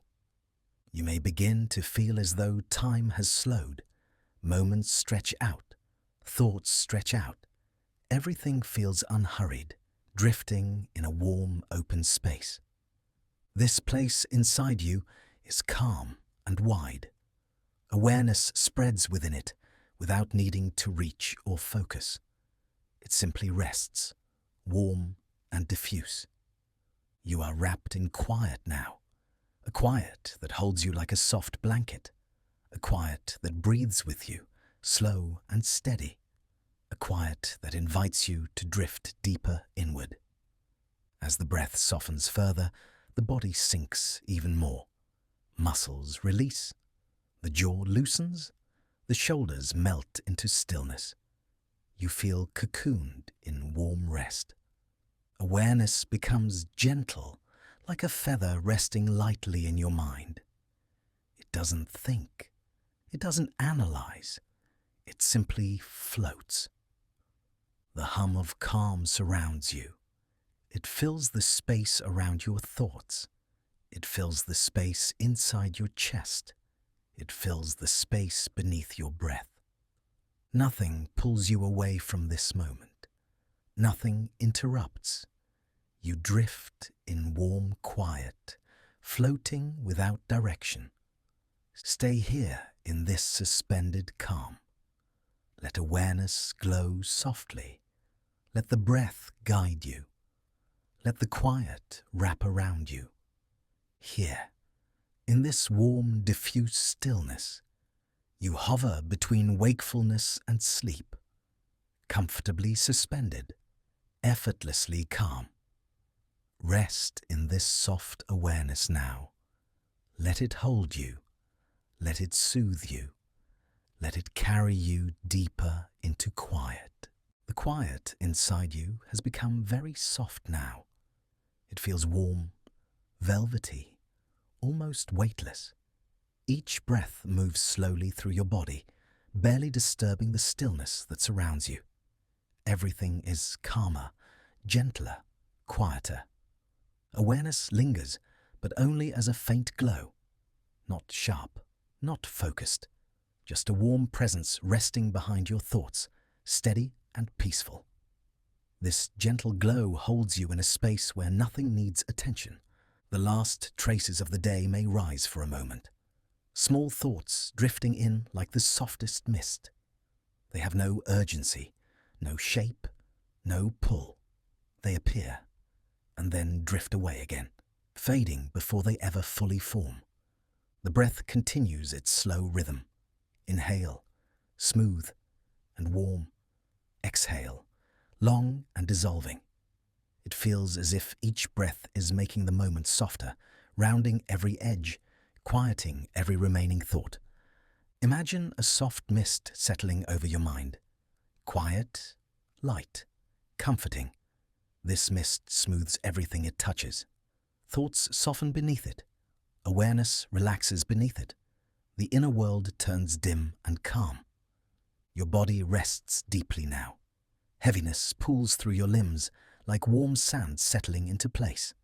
You may begin to feel as though time has slowed. Moments stretch out, thoughts stretch out. Everything feels unhurried, drifting in a warm, open space. This place inside you is calm and wide. Awareness spreads within it without needing to reach or focus. It simply rests, warm and diffuse. You are wrapped in quiet now, a quiet that holds you like a soft blanket, a quiet that breathes with you, slow and steady, a quiet that invites you to drift deeper inward. As the breath softens further, the body sinks even more. Muscles release, the jaw loosens, the shoulders melt into stillness. You feel cocooned in warm rest. Awareness becomes gentle, like a feather resting lightly in your mind. It doesn't think. It doesn't analyze. It simply floats. The hum of calm surrounds you. It fills the space around your thoughts. It fills the space inside your chest. It fills the space beneath your breath. Nothing pulls you away from this moment. Nothing interrupts. You drift in warm quiet, floating without direction. Stay here in this suspended calm. Let awareness glow softly. Let the breath guide you. Let the quiet wrap around you. Here, in this warm, diffuse stillness, you hover between wakefulness and sleep, comfortably suspended, effortlessly calm. Rest in this soft awareness now. Let it hold you. Let it soothe you. Let it carry you deeper into quiet. The quiet inside you has become very soft now. It feels warm, velvety, almost weightless. Each breath moves slowly through your body, barely disturbing the stillness that surrounds you. everything is calmer, gentler, quieter. Awareness lingers, but only as a faint glow. Not sharp, not focused. Just a warm presence resting behind your thoughts, steady and peaceful. This gentle glow holds you in a space where nothing needs attention. The last traces of the day may rise for a moment. Small thoughts drifting in like the softest mist. They have no urgency, no shape, no pull. They appear and then drift away again, fading before they ever fully form. The breath continues its slow rhythm. Inhale, smooth and warm. Exhale, long and dissolving. It feels as if each breath is making the moment softer, rounding every edge, quieting every remaining thought. Imagine a soft mist settling over your mind. Quiet, light, comforting. This mist smooths everything it touches. Thoughts soften beneath it. Awareness relaxes beneath it. The inner world turns dim and calm. Your body rests deeply now. Heaviness pools through your limbs like warm sand settling into place.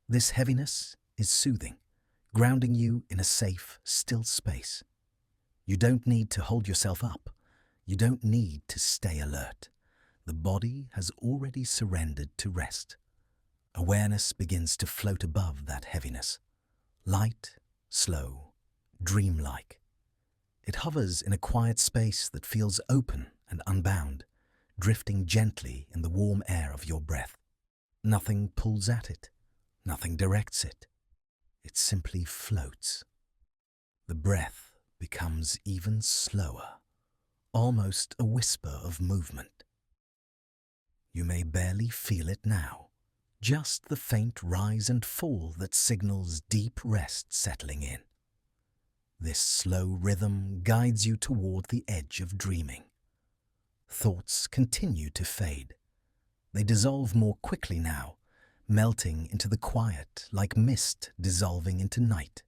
This heaviness is soothing, grounding you in a safe, still space. You don't need to hold yourself up. You don't need to stay alert. The body has already surrendered to rest. Awareness begins to float above that heaviness. Light, slow, dreamlike. It hovers in a quiet space that feels open and unbound, drifting gently in the warm air of your breath. Nothing pulls at it. Nothing directs it. It simply floats. The breath becomes even slower, almost a whisper of movement. You may barely feel it now, just the faint rise and fall that signals deep rest settling in. This slow rhythm guides you toward the edge of dreaming. Thoughts continue to fade. They dissolve more quickly now, melting into the quiet like mist dissolving into night.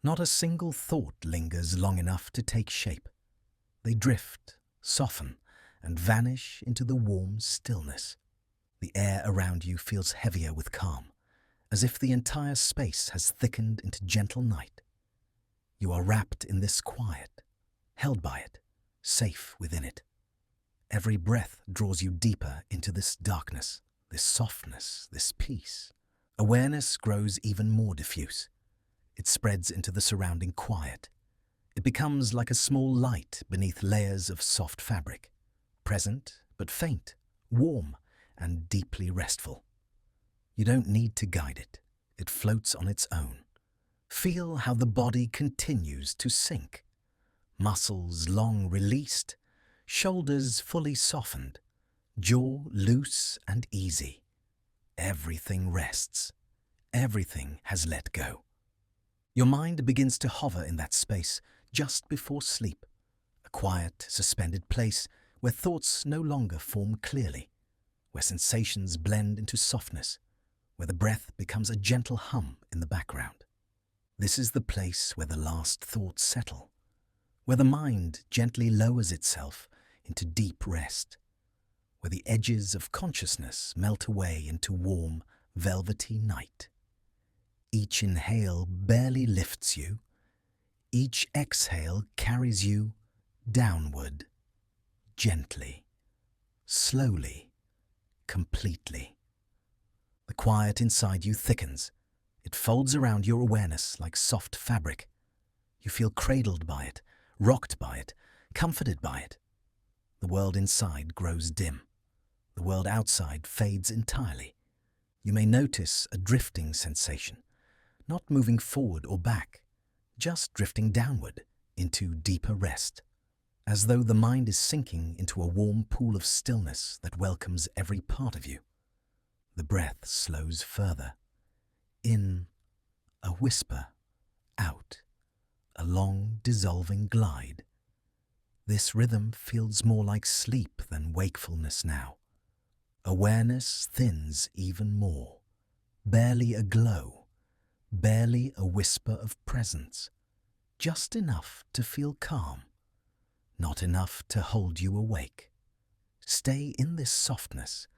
Not a single thought lingers long enough to take shape. They drift, soften, and vanish into the warm stillness. The air around you feels heavier with calm, as if the entire space has thickened into gentle night. You are wrapped in this quiet, held by it, safe within it. Every breath draws you deeper into this darkness, this softness, this peace. Awareness grows even more diffuse. It spreads into the surrounding quiet. It becomes like a small light beneath layers of soft fabric, present but faint, warm and deeply restful. You don't need to guide it. It floats on its own. Feel how the body continues to sink. Muscles long released, shoulders fully softened, jaw loose and easy. Everything rests. Everything has let go. Your mind begins to hover in that space just before sleep, a quiet, suspended place where thoughts no longer form clearly, where sensations blend into softness, where the breath becomes a gentle hum in the background. This is the place where the last thoughts settle, where the mind gently lowers itself into deep rest, where the edges of consciousness melt away into warm, velvety night. Each inhale barely lifts you. Each exhale carries you downward, gently, slowly, completely. The quiet inside you thickens. It folds around your awareness like soft fabric. You feel cradled by it, rocked by it, comforted by it. The world inside grows dim. The world outside fades entirely. You may notice a drifting sensation, not moving forward or back, just drifting downward into deeper rest, as though the mind is sinking into a warm pool of stillness that welcomes every part of you. The breath slows further. In, a whisper. Out, a long, dissolving glide. This rhythm feels more like sleep than wakefulness now. Awareness thins even more. Barely a glow, barely a whisper of presence. Just enough to feel calm, not enough to hold you awake. Stay in this softness.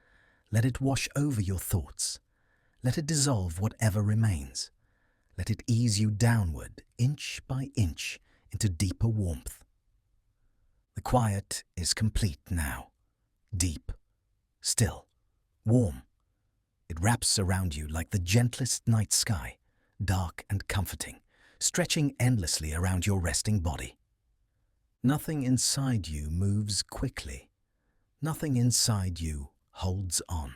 Let it wash over your thoughts. Let it dissolve whatever remains. Let it ease you downward, inch by inch, into deeper warmth. The quiet is complete now. Deep, still, warm. It wraps around you like the gentlest night sky, dark and comforting, stretching endlessly around your resting body. Nothing inside you moves quickly. Nothing inside you holds on.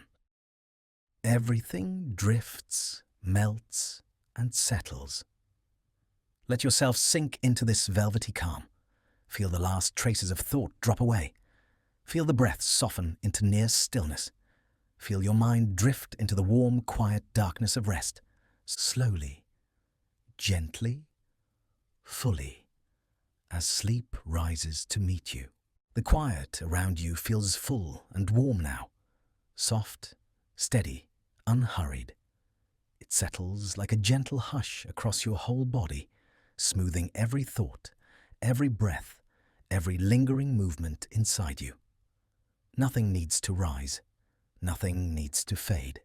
Everything drifts, melts, and settles. Let yourself sink into this velvety calm. Feel the last traces of thought drop away. Feel the breath soften into near stillness. Feel your mind drift into the warm, quiet darkness of rest. Slowly, gently, fully, as sleep rises to meet you. The quiet around you feels full and warm now. Soft, steady, unhurried. It settles like a gentle hush across your whole body, smoothing every thought, every breath, every lingering movement inside you. Nothing needs to rise. Nothing needs to fade.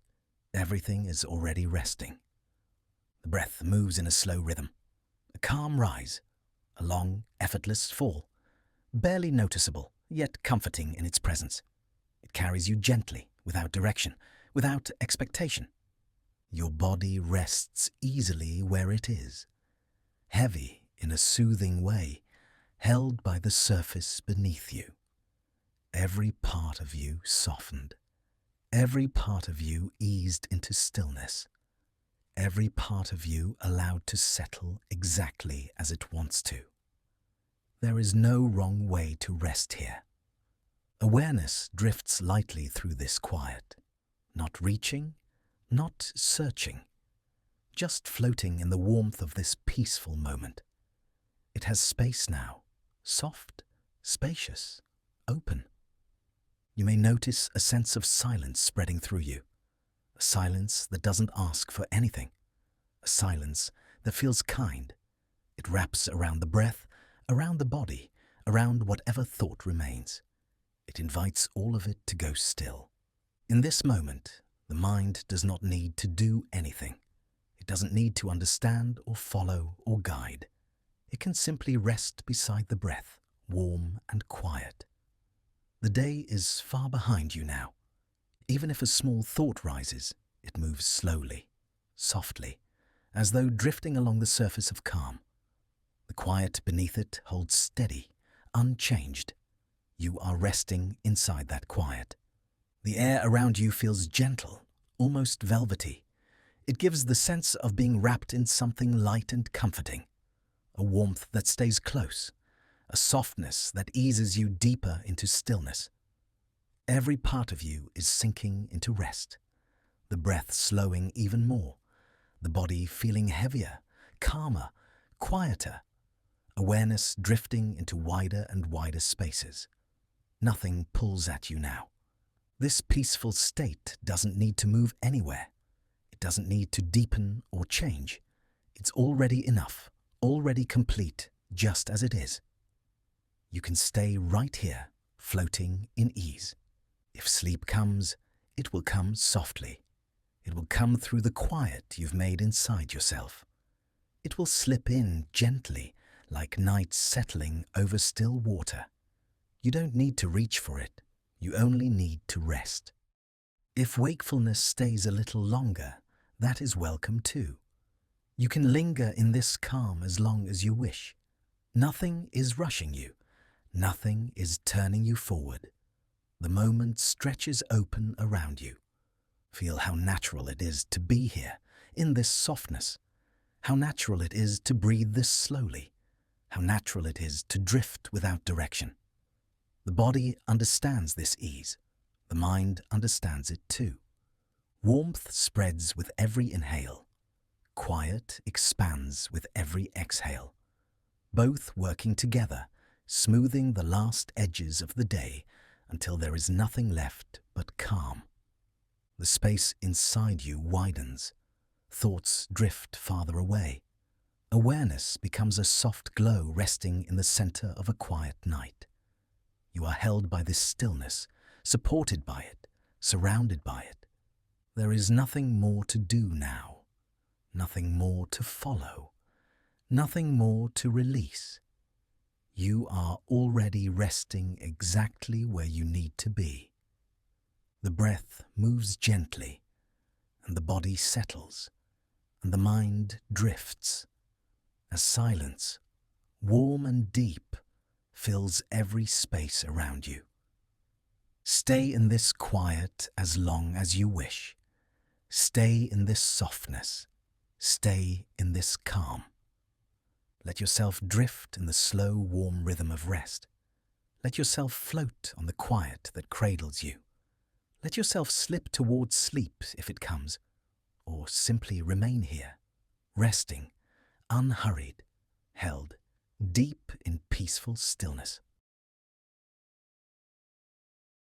Everything is already resting. The breath moves in a slow rhythm. A calm rise, a long, effortless fall, barely noticeable, yet comforting in its presence. It carries you gently, without direction, without expectation. Your body rests easily where it is, heavy in a soothing way, held by the surface beneath you. Every part of you softened. Every part of you eased into stillness. Every part of you allowed to settle exactly as it wants to. There is no wrong way to rest here. Awareness drifts lightly through this quiet, not reaching, not searching, just floating in the warmth of this peaceful moment. It has space now, soft, spacious, open. You may notice a sense of silence spreading through you, a silence that doesn't ask for anything, a silence that feels kind. It wraps around the breath, around the body, around whatever thought remains. It invites all of it to go still. In this moment, the mind does not need to do anything. It doesn't need to understand or follow or guide. It can simply rest beside the breath, warm and quiet. The day is far behind you now. Even if a small thought rises, it moves slowly, softly, as though drifting along the surface of calm. The quiet beneath it holds steady, unchanged. You are resting inside that quiet. The air around you feels gentle, almost velvety. It gives the sense of being wrapped in something light and comforting, a warmth that stays close, a softness that eases you deeper into stillness. Every part of you is sinking into rest, the breath slowing even more, the body feeling heavier, calmer, quieter, awareness drifting into wider and wider spaces. Nothing pulls at you now. This peaceful state doesn't need to move anywhere. It doesn't need to deepen or change. It's already enough, already complete, just as it is. You can stay right here, floating in ease. If sleep comes, it will come softly. It will come through the quiet you've made inside yourself. It will slip in gently, like night settling over still water. You don't need to reach for it. You only need to rest. If wakefulness stays a little longer, that is welcome too. You can linger in this calm as long as you wish. Nothing is rushing you. Nothing is turning you forward. The moment stretches open around you. Feel how natural it is to be here, in this softness. How natural it is to breathe this slowly. How natural it is to drift without direction. The body understands this ease. The mind understands it too. Warmth spreads with every inhale. Quiet expands with every exhale. Both working together, smoothing the last edges of the day until there is nothing left but calm. The space inside you widens. Thoughts drift farther away. Awareness becomes a soft glow resting in the center of a quiet night. You are held by this stillness, supported by it, surrounded by it. There is nothing more to do now, nothing more to follow, nothing more to release. You are already resting exactly where you need to be. The breath moves gently, and the body settles, and the mind drifts, as silence, warm and deep, fills every space around you. Stay in this quiet as long as you wish. Stay in this softness. Stay in this calm. Let yourself drift in the slow, warm rhythm of rest. Let yourself float on the quiet that cradles you. Let yourself slip towards sleep if it comes, or simply remain here, resting, unhurried, held, deep in peaceful stillness.